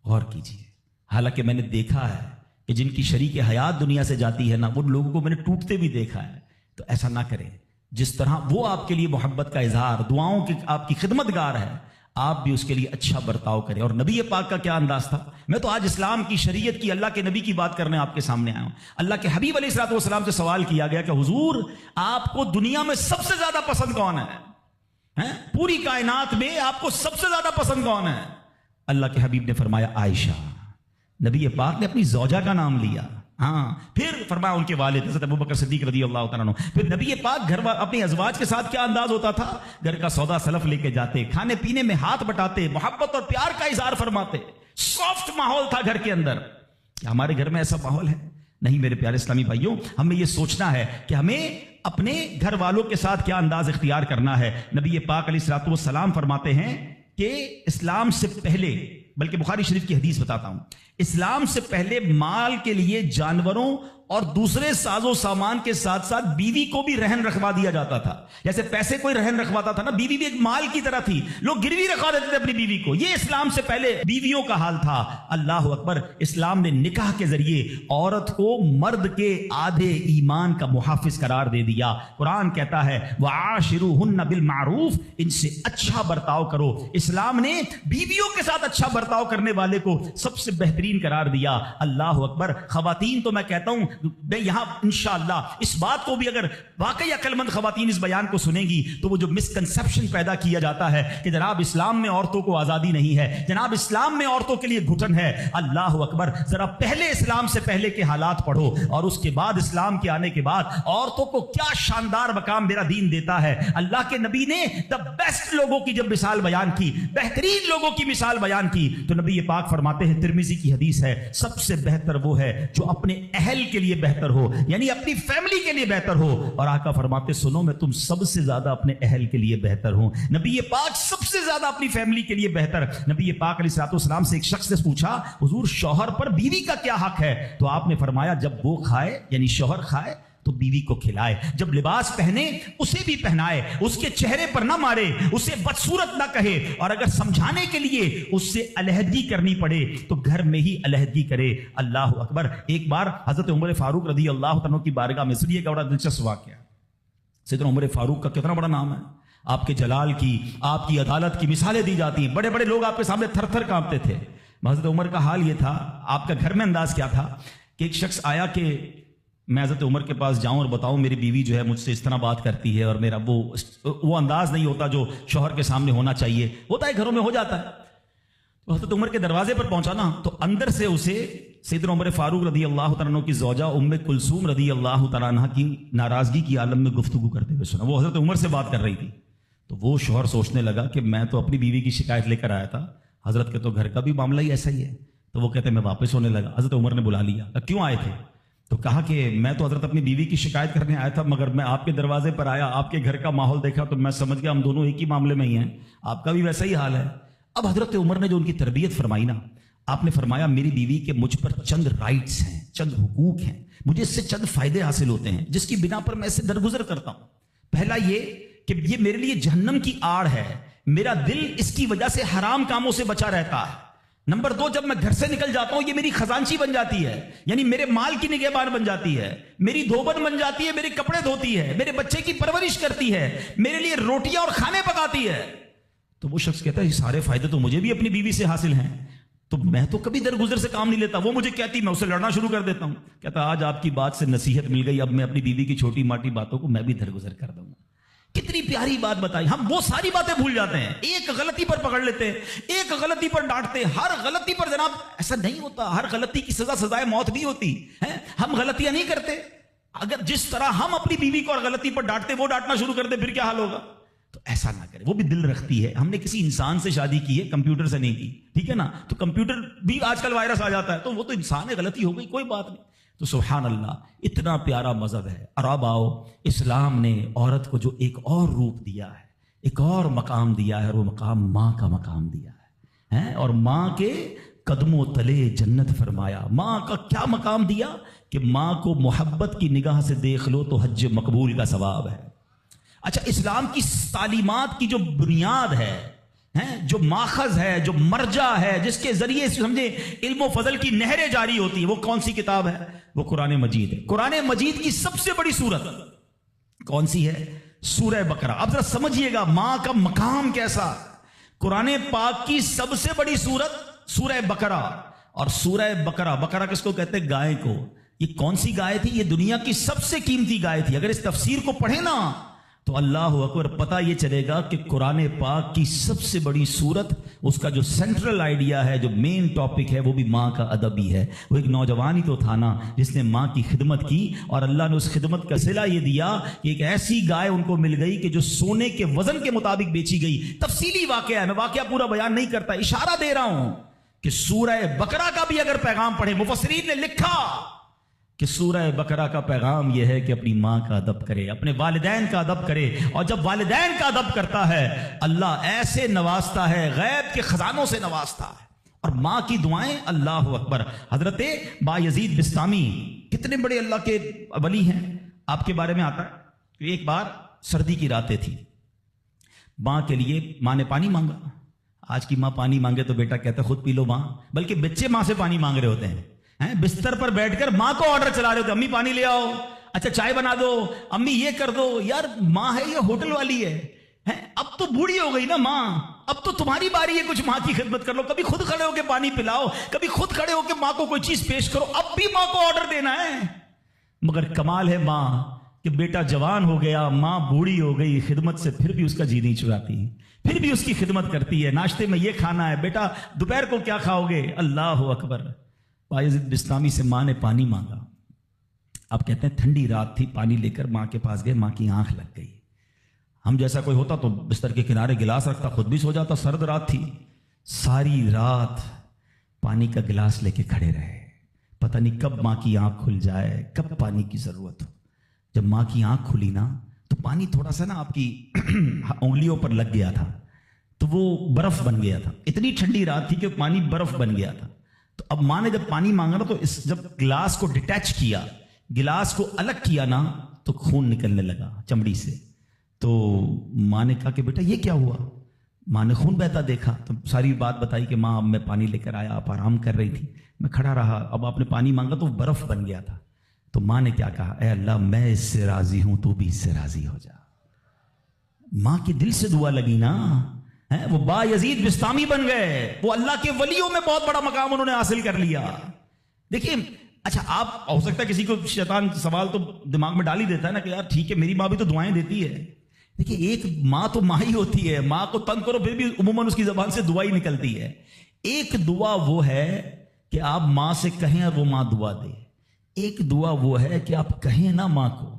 غور کیجیے. حالانکہ میں نے دیکھا ہے کہ جن کی شریک حیات دنیا سے جاتی ہے نا، ان لوگوں کو میں نے ٹوٹتے بھی دیکھا ہے. تو ایسا نہ کریں. جس طرح وہ آپ کے لیے محبت کا اظہار، دعاؤں کی آپ کی خدمت گار ہے، آپ بھی اس کے لیے اچھا برتاؤ کریں. اور نبی پاک کا کیا انداز تھا. میں تو آج اسلام کی شریعت کی اللہ کے نبی کی بات کرنے آپ کے سامنے آیا ہوں. اللہ کے حبیب علیہ الصلوۃ والسلام سے سوال کیا گیا کہ حضور آپ کو دنیا میں سب سے زیادہ پسند کون ہے؟ پوری کائنات میں آپ کو سب سے زیادہ پسند کون ہے؟ اللہ کے حبیب نے فرمایا عائشہ. نبی پاک نے اپنی زوجہ کا نام لیا. پھر فرمایا ان کے والد حضرت ابوبکر صدیق رضی اللہ تعالیٰ عنہ. پھر نبی پاک گھر اپنی ازواج کے ساتھ کیا انداز ہوتا تھا. گھر کا سودا سلف لے کے جاتے, کھانے پینے میں ہاتھ بٹاتے, محبت اور پیار کا اظہار فرماتے. سافٹ ماحول تھا گھر کے اندر. کیا ہمارے گھر میں ایسا ماحول ہے؟ نہیں میرے پیارے اسلامی بھائیوں, ہمیں یہ سوچنا ہے کہ ہمیں اپنے گھر والوں کے ساتھ کیا انداز اختیار کرنا ہے. نبی پاک علیہ الصلوۃ والسلام فرماتے ہیں کہ اسلام سے پہلے, بلکہ بخاری شریف کی حدیث بتاتا ہوں, اسلام سے پہلے مال کے لیے جانوروں اور دوسرے ساز و سامان کے ساتھ ساتھ بیوی کو بھی رہن رکھوا دیا جاتا تھا. جیسے پیسے کوئی رہن رکھواتا تھا نا, بیوی بھی ایک مال کی طرح تھی, لوگ گروی رکھوا دیتے تھے اپنی بیوی کو. یہ اسلام سے پہلے بیویوں کا حال تھا. اللہ اکبر. اسلام نے نکاح کے ذریعے عورت کو مرد کے آدھے ایمان کا محافظ قرار دے دیا. قرآن کہتا ہے وعاشروہن بالمعروف, ان سے اچھا برتاؤ کرو. اسلام نے بیویوں کے ساتھ اچھا برتاؤ کرنے والے کو سب سے بہترین قرار دیا. اللہ اکبر. خواتین تو میں کہتا ہوں, میں یہاں انشاءاللہ اس بات کو بھی, اگر واقعی عقل مند خواتین اس بیان کو سنیں گی تو وہ جو مسکنسپشن پیدا کیا جاتا ہے کہ جناب اسلام میں عورتوں کو آزادی نہیں ہے, جناب اسلام میں عورتوں کے لیے گھٹن ہے. اللہ اکبر. ذرا پہلے اسلام سے پہلے کے حالات پڑھو اور اس کے بعد اسلام کے آنے کے بعد عورتوں کو کیا شاندار مقام میرا دین دیتا ہے. اللہ کے نبی نے دا بیسٹ لوگوں کی جب مثال بیان کی, بہترین لوگوں کی مثال بیان کی, تو نبی پاک فرماتے ہیں, ترمذی کی حدیث ہے, سب سے بہتر وہ ہے جو اپنے اہل کے لیے بہتر ہو, یعنی اپنی فیملی کے لیے بہتر ہو. اور آقا فرماتے سنو میں تم سب سے زیادہ اپنے اہل کے لیے بہتر ہوں. نبی پاک سب سے زیادہ اپنی فیملی کے لیے بہتر. نبی پاک علیہ الصلوۃ والسلام سے ایک شخص نے پوچھا حضور شوہر پر بیوی کا کیا حق ہے؟ تو آپ نے فرمایا جب وہ کھائے, یعنی شوہر کھائے تو بیوی کو کھلائے, جب لباس پہنے اسے بھی پہنائے, اس کے چہرے پر نہ مارے, اسے بدصورت نہ کہے, اور اگر سمجھانے کے لیے اس سے علیحدگی کرنی پڑے تو گھر میں ہی علیحدگی کرے. اللہ اکبر. ایک بار حضرت عمر فاروق رضی اللہ عنہ کی بارگاہ میں, سنیے گا بڑا دلچسپ واقعہ. سیدنا عمر فاروق کا کتنا بڑا نام ہے, آپ کے جلال کی, آپ کی عدالت کی مثالیں دی جاتی ہیں. بڑے بڑے لوگ آپ کے سامنے تھر تھر کانپتے تھے. حضرت عمر کا حال یہ تھا, آپ کا گھر میں انداز کیا تھا کہ ایک شخص آیا کہ میں حضرت عمر کے پاس جاؤں اور بتاؤں میری بیوی جو ہے مجھ سے اس طرح بات کرتی ہے, اور میرا وہ انداز نہیں ہوتا جو شوہر کے سامنے ہونا چاہیے. ہوتا ہے گھروں میں, ہو جاتا ہے. تو حضرت عمر کے دروازے پر پہنچا نا, تو اندر سے اسے سیدنا عمر فاروق رضی اللہ تعالیٰ عنہ کی زوجہ ام کلثوم رضی اللہ تعالیٰ عنہ کی ناراضگی کی عالم میں گفتگو کرتے ہوئے سنا. وہ حضرت عمر سے بات کر رہی تھی. تو وہ شوہر سوچنے لگا کہ میں تو اپنی بیوی کی شکایت لے کر آیا تھا, حضرت کے تو گھر کا بھی معاملہ ہی ایسا ہی ہے. تو وہ کہتے میں واپس ہونے لگا. حضرت عمر نے بلا لیا, کیوں آئے تھے؟ تو کہا کہ میں تو حضرت اپنی بیوی کی شکایت کرنے آیا تھا, مگر میں آپ کے دروازے پر آیا, آپ کے گھر کا ماحول دیکھا تو میں سمجھ گیا ہم دونوں ایک ہی معاملے میں ہی ہیں, آپ کا بھی ویسا ہی حال ہے. اب حضرت عمر نے جو ان کی تربیت فرمائی نا, آپ نے فرمایا میری بیوی کے مجھ پر چند رائٹس ہیں, چند حقوق ہیں, مجھے اس سے چند فائدے حاصل ہوتے ہیں جس کی بنا پر میں اس سے درگزر کرتا ہوں. پہلا یہ کہ یہ میرے لیے جہنم کی آڑ ہے, میرا دل اس کی وجہ سے حرام کاموں سے بچا رہتا ہے. نمبر 2, جب میں گھر سے نکل جاتا ہوں یہ میری خزانچی بن جاتی ہے, یعنی میرے مال کی نگہبان بن جاتی ہے, میری دھوبن بن جاتی ہے, میرے کپڑے دھوتی ہے, میرے بچے کی پرورش کرتی ہے, میرے لیے روٹیاں اور کھانے پکاتی ہے. تو وہ شخص کہتا ہے یہ سارے فائدے تو مجھے بھی اپنی بیوی سے حاصل ہیں, تو میں تو کبھی درگزر سے کام نہیں لیتا. وہ مجھے کہتی, میں اسے لڑنا شروع کر دیتا ہوں. کہتا آج آپ کی بات سے نصیحت مل گئی, اب میں اپنی بیوی کی چھوٹی ماٹی باتوں کو میں بھی درگزر کر دوں. کتنی پیاری بات بتائی. ہم وہ ساری باتیں بھول جاتے ہیں, ایک غلطی پر پکڑ لیتے ہیں, ایک غلطی پر ڈانٹتے ہیں. ہر غلطی پر جناب ایسا نہیں ہوتا, ہر غلطی کی سزا سزائے موت بھی ہوتی ہے. ہم غلطیاں نہیں کرتے. اگر جس طرح ہم اپنی بیوی کو اور غلطی پر ڈانٹتے وہ ڈانٹنا شروع کر دے پھر کیا حال ہوگا؟ تو ایسا نہ کرے. وہ بھی دل رکھتی ہے. ہم نے کسی انسان سے شادی کی ہے, کمپیوٹر سے نہیں کی, ٹھیک ہے نا. تو کمپیوٹر بھی آج کل وائرس آ جاتا ہے, تو وہ تو انسان ہے, غلطی ہو گئی, کوئی بات نہیں. تو سبحان اللہ, اتنا پیارا مذہب ہے. اور اب آؤ, اسلام نے عورت کو جو ایک اور روپ دیا ہے, ایک اور مقام دیا ہے, اور وہ مقام ماں کا مقام دیا ہے. اور ماں کے قدموں تلے جنت فرمایا. ماں کا کیا مقام دیا کہ ماں کو محبت کی نگاہ سے دیکھ لو تو حج مقبول کا ثواب ہے. اچھا, اسلام کی تعلیمات کی جو بنیاد ہے, جو ماخذ ہے, جو مرجع ہے, جس کے ذریعے سمجھے علم و فضل کی نہریں جاری ہوتی ہیں, وہ کون سی کتاب ہے؟ وہ قرآن مجید ہے. قرآن مجید کی سب سے بڑی سورت کون سی ہے؟ سورہ بقرہ. اب ذرا سمجھیے گا ماں کا مقام کیسا. قرآن پاک کی سب سے بڑی سورت سورہ بقرہ، اور سورہ بقرہ، بقرہ کس کو کہتے ہیں؟ گائے کو۔ یہ کون سی گائے تھی؟ یہ دنیا کی سب سے قیمتی گائے تھی۔ اگر اس تفسیر کو پڑھیں نا تو اللہ اکبر، پتہ یہ چلے گا کہ قرآن پاک کی سب سے بڑی سورت، اس کا جو سینٹرل آئیڈیا ہے، جو مین ٹاپک ہے، وہ بھی ماں کا ادب ہی ہے۔ وہ ایک نوجوان ہی تو تھا نا جس نے ماں کی خدمت کی، اور اللہ نے اس خدمت کا صلہ یہ دیا کہ ایک ایسی گائے ان کو مل گئی کہ جو سونے کے وزن کے مطابق بیچی گئی۔ تفصیلی واقعہ ہے، میں واقعہ پورا بیان نہیں کرتا، اشارہ دے رہا ہوں کہ سورہ بقرہ کا بھی اگر پیغام پڑھے، مفسرین نے لکھا کہ سورہ بقرہ کا پیغام یہ ہے کہ اپنی ماں کا ادب کرے، اپنے والدین کا ادب کرے، اور جب والدین کا ادب کرتا ہے اللہ ایسے نوازتا ہے، غیب کے خزانوں سے نوازتا ہے۔ اور ماں کی دعائیں، اللہ اکبر، حضرت بایزید بسطامی کتنے بڑے اللہ کے ولی ہیں، آپ کے بارے میں آتا ہے کہ ایک بار سردی کی راتیں تھی، ماں کے لیے ماں نے پانی مانگا۔ آج کی ماں پانی مانگے تو بیٹا کہتا ہے خود پی لو ماں، بلکہ بچے ماں سے پانی مانگ رہے ہوتے ہیں، بستر پر بیٹھ کر ماں کو آرڈر چلا رہے ہوتے، امی پانی لے آؤ، اچھا چائے بنا دو، امی یہ کر دو۔ یار ماں ہے یہ ہوٹل والی ہے، اب تو بوڑھی ہو گئی نا ماں، اب تو تمہاری باری ہے کچھ ماں کی خدمت کر لو، کبھی خود کھڑے ہو کے پانی پلاؤ، کبھی خود کھڑے ہو کے ماں کو کوئی چیز پیش کرو، اب بھی ماں کو آرڈر دینا ہے۔ مگر کمال ہے ماں کہ بیٹا جوان ہو گیا، ماں بوڑھی ہو گئی، خدمت سے پھر بھی اس کا جی نہیں چراتی، پھر بھی اس کی خدمت کرتی ہے۔ ناشتے میں یہ کھانا ہے بیٹا، دوپہر کو کیا کھاؤ گے؟ اللہ اکبر۔ بایزید بسطامی سے ماں نے پانی مانگا، آپ کہتے ہیں ٹھنڈی رات تھی، پانی لے کر ماں کے پاس گئے، ماں کی آنکھ لگ گئی۔ ہم جیسا کوئی ہوتا تو بستر کے کنارے گلاس رکھتا، خود بھی سو جاتا، سرد رات تھی، ساری رات پانی کا گلاس لے کے کھڑے رہے، پتہ نہیں کب ماں کی آنکھ کھل جائے، کب پانی کی ضرورت ہو۔ جب ماں کی آنکھ کھلی نا تو پانی تھوڑا سا نا آپ کی انگلیوں پر لگ گیا تھا، تو وہ برف بن گیا تھا، اتنی ٹھنڈی رات تھی کہ پانی برف بن گیا تھا۔ تو اب ماں نے جب پانی مانگا نا تو جب گلاس کو ڈیٹیچ کیا، گلاس کو الگ کیا نا تو خون نکلنے لگا چمڑی سے۔ تو ماں نے کہا کہ بیٹا یہ کیا ہوا؟ ماں نے خون بہتا دیکھا تو ساری بات بتائی کہ ماں اب میں پانی لے کر آیا، آپ آرام کر رہی تھی، میں کھڑا رہا، اب آپ نے پانی مانگا تو برف بن گیا تھا۔ تو ماں نے کیا کہا؟ اے اللہ میں اس سے راضی ہوں، تو بھی اس سے راضی ہو جا۔ ماں کے دل سے دعا لگی نا، وہ بایزید بسطامی بن گئے، وہ اللہ کے ولیوں میں بہت بڑا مقام انہوں نے حاصل کر لیا۔ دیکھیں اچھا، آپ ہو سکتا ہے کسی کو شیطان سوال تو دماغ میں ڈال ہی دیتا ہے نا کہ یار ٹھیک ہے میری ماں بھی تو دعائیں دیتی ہے۔ دیکھیں ایک ماں تو ماں ہی ہوتی ہے، ماں کو تنگ کرو پھر بھی عموماً اس کی زبان سے دعا ہی نکلتی ہے۔ ایک دعا وہ ہے کہ آپ ماں سے کہیں اور وہ ماں دعا دے، ایک دعا وہ ہے کہ آپ کہیں نا ماں کو،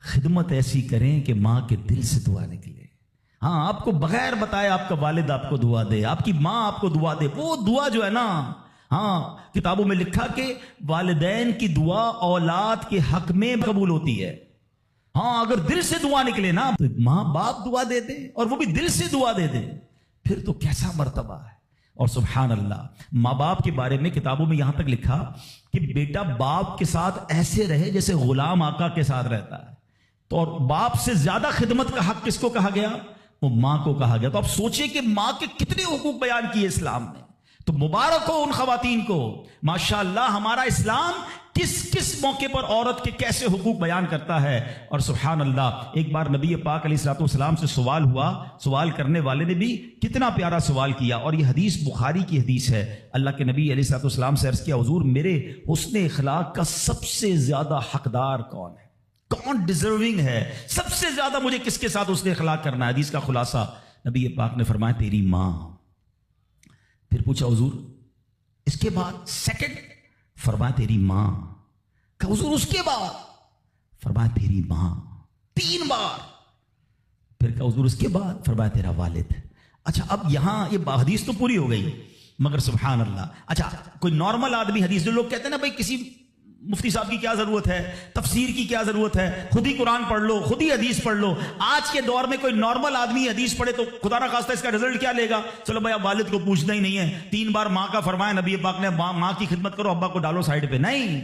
خدمت ایسی کریں کہ ماں کے دل سے دعا نکلے۔ ہاں آپ کو بغیر بتائے آپ کا والد آپ کو دعا دے، آپ کی ماں آپ کو دعا دے، وہ دعا جو ہے نا، ہاں کتابوں میں لکھا کہ والدین کی دعا اولاد کے حق میں قبول ہوتی ہے۔ ہاں اگر دل سے دعا نکلے نا تو ماں باپ دعا دے دے اور وہ بھی دل سے دعا دے دے، پھر تو کیسا مرتبہ ہے۔ اور سبحان اللہ، ماں باپ کے بارے میں کتابوں میں یہاں تک لکھا کہ بیٹا باپ کے ساتھ ایسے رہے جیسے غلام آقا کے ساتھ رہتا ہے۔ تو اور باپ سے زیادہ خدمت کا حق کس کو کہا گیا؟ وہ ماں کو کہا گیا۔ تو آپ سوچیں کہ ماں کے کتنے حقوق بیان کیے اسلام نے۔ تو مبارک ہو ان خواتین کو، ماشاءاللہ ہمارا اسلام کس کس موقع پر عورت کے کیسے حقوق بیان کرتا ہے۔ اور سبحان اللہ، ایک بار نبی پاک علیہ الصلوۃ والسلام سے سوال ہوا، سوال کرنے والے نے بھی کتنا پیارا سوال کیا، اور یہ حدیث بخاری کی حدیث ہے۔ اللہ کے نبی علیہ الصلوۃ والسلام سے عرض کیا، حضور میرے حسن اخلاق کا سب سے زیادہ حقدار کون ہے، کون ڈیزرونگ ہے، سب سے زیادہ مجھے کس کے ساتھ حسن اخلاق کرنا ہے؟ حدیث کا خلاصہ نبی پاک نے فرمایا تیری ماں۔ پھر پوچھا حضور اس کے بعد سیکنڈ؟ فرمایا تیری ماں۔ کہ حضور اس کے بعد؟ فرمایا تیری ماں۔ 3 بار۔ پھر کہ حضور اس کے بعد؟ فرمایا تیرا والد۔ اچھا اب یہاں یہ حدیث تو پوری ہو گئی، مگر سبحان اللہ، اچھا کوئی نارمل آدمی، حدیث جو لوگ کہتے ہیں نا بھائی کسی مفتی صاحب کی کیا ضرورت ہے، تفسیر کی کیا ضرورت ہے، خود ہی قرآن پڑھ لو، خود ہی حدیث پڑھ لو۔ آج کے دور میں کوئی نارمل آدمی حدیث پڑھے تو خدا نہ خواستہ اس کا رزلٹ کیا لے گا؟ چلو بھائی اب والد کو پوچھنا ہی نہیں ہے، 3 بار ماں کا فرمایا نبی پاک نے، ماں کی خدمت کرو، ابا کو ڈالو سائڈ پہ۔ نہیں،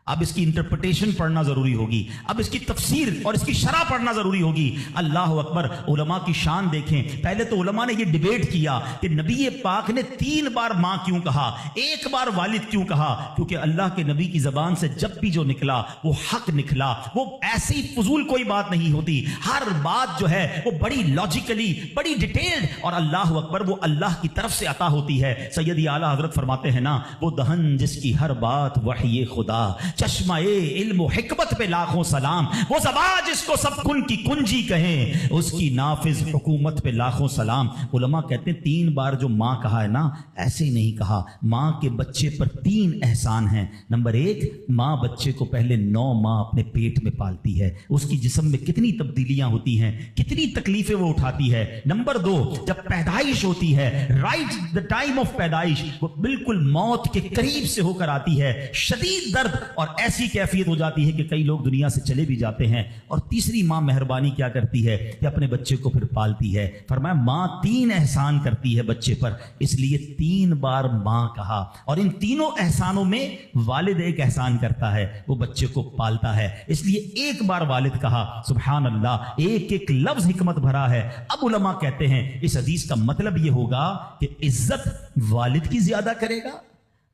اب اس کی انٹرپریٹیشن پڑھنا ضروری ہوگی، اب اس کی تفسیر اور اس کی شرح پڑھنا ضروری ہوگی۔ اللہ اکبر، علماء کی شان دیکھیں۔ پہلے تو علماء نے یہ ڈیبیٹ کیا کہ نبی پاک نے 3 بار ماں کیوں کہا، 1 بار والد کیوں کہا؟ کیونکہ اللہ کے نبی کی زبان سے جب بھی جو نکلا وہ حق نکلا، وہ ایسی فضول کوئی بات نہیں ہوتی، ہر بات جو ہے وہ بڑی لاجیکلی، بڑی ڈیٹیلڈ، اور اللہ اکبر وہ اللہ کی طرف سے عطا ہوتی ہے۔ سیدی اعلیٰ حضرت فرماتے ہیں نا، وہ دہن جس کی ہر بات وحی خدا، چشمہ علم و حکمت پہ لاکھوں سلام، وہ زبان جس کو سب کن کی کنجی کہیں، اس کی نافذ حکومت پہ لاکھوں سلام۔ علماء کہتے ہیں 3 بار جو ماں کہا ہے نا، ایسے ہی نہیں کہا۔ ماں کے بچے پر 3 احسان ہیں۔ نمبر 1، ماں بچے کو پہلے 9 ماہ اپنے پیٹ میں پالتی ہے، اس کی جسم میں کتنی تبدیلیاں ہوتی ہیں، کتنی تکلیفیں وہ اٹھاتی ہے۔ نمبر 2، جب پیدائش ہوتی ہے، رائٹ دا ٹائم آف پیدائش، وہ بالکل موت کے قریب سے ہو کر آتی ہے، شدید درد اور ایسی کیفیت ہو جاتی ہے کہ کئی لوگ دنیا سے چلے بھی جاتے ہیں۔ اور تیسری ماں مہربانی کیا کرتی ہے کہ اپنے بچے کو پھر پالتی ہے۔ فرمایا ماں 3 احسان کرتی ہے بچے پر، اس لیے 3 بار ماں کہا۔ اور ان تینوں احسانوں میں والد ایک احسان کرتا ہے، وہ بچے کو پالتا ہے، اس لیے 1 بار والد کہا۔ سبحان اللہ، ایک لفظ حکمت بھرا ہے۔ اب علماء کہتے ہیں اس حدیث کا مطلب یہ ہوگا کہ عزت والد کی زیادہ کرے گا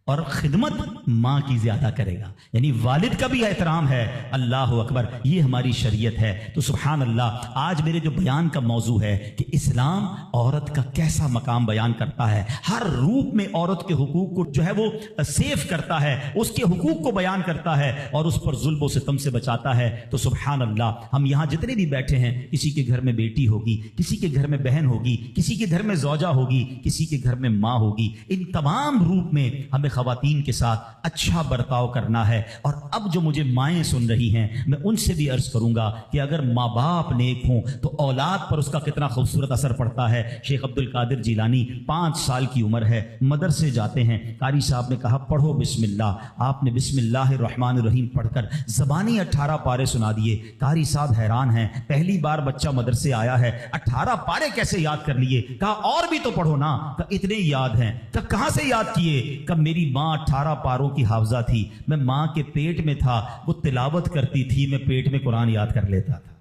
اور خدمت ماں کی زیادہ کرے گا، یعنی والد کا بھی احترام ہے۔ اللہ اکبر، یہ ہماری شریعت ہے۔ تو سبحان اللہ، آج میرے جو بیان کا موضوع ہے کہ اسلام عورت کا کیسا مقام بیان کرتا ہے، ہر روپ میں عورت کے حقوق کو جو ہے وہ سیف کرتا ہے، اس کے حقوق کو بیان کرتا ہے اور اس پر ظلم و ستم سے بچاتا ہے۔ تو سبحان اللہ، ہم یہاں جتنے بھی بیٹھے ہیں، کسی کے گھر میں بیٹی ہوگی، کسی کے گھر میں بہن ہوگی، کسی کے گھر میں زوجہ ہوگی، کسی کے گھر میں ماں ہوگی، ان تمام روپ میں ہمیں خواتین کے ساتھ اچھا برتاؤ کرنا ہے۔ اور اب جو مجھے مائیں سن رہی ہیں، میں ان سے بھی عرض کروں گا کہ اگر ماں باپ نیک ہوں تو اولاد پر اس کا کتنا خوبصورت اثر پڑتا ہے۔ شیخ عبد القادر جیلانی 5 سال کی عمر ہے، مدرسے جاتے ہیں، قاری صاحب نے کہا پڑھو بسم اللہ، آپ نے بسم اللہ الرحمن الرحیم پڑھ کر زبانی 18 پارے سنا دیے۔ قاری صاحب حیران ہیں، پہلی بار بچہ مدرسے آیا ہے، 18 پارے کیسے یاد کر لیے؟ کہا اور بھی تو پڑھو نا۔ کہا اتنے یاد ہیں۔ کہا کہاں سے یاد کیے؟ کہ میری ماں 18 پاروں کی حافظہ تھی، میں ماں کے پیٹ میں تھا، وہ تلاوت کرتی تھی، میں پیٹ میں قرآن یاد کر لیتا تھا۔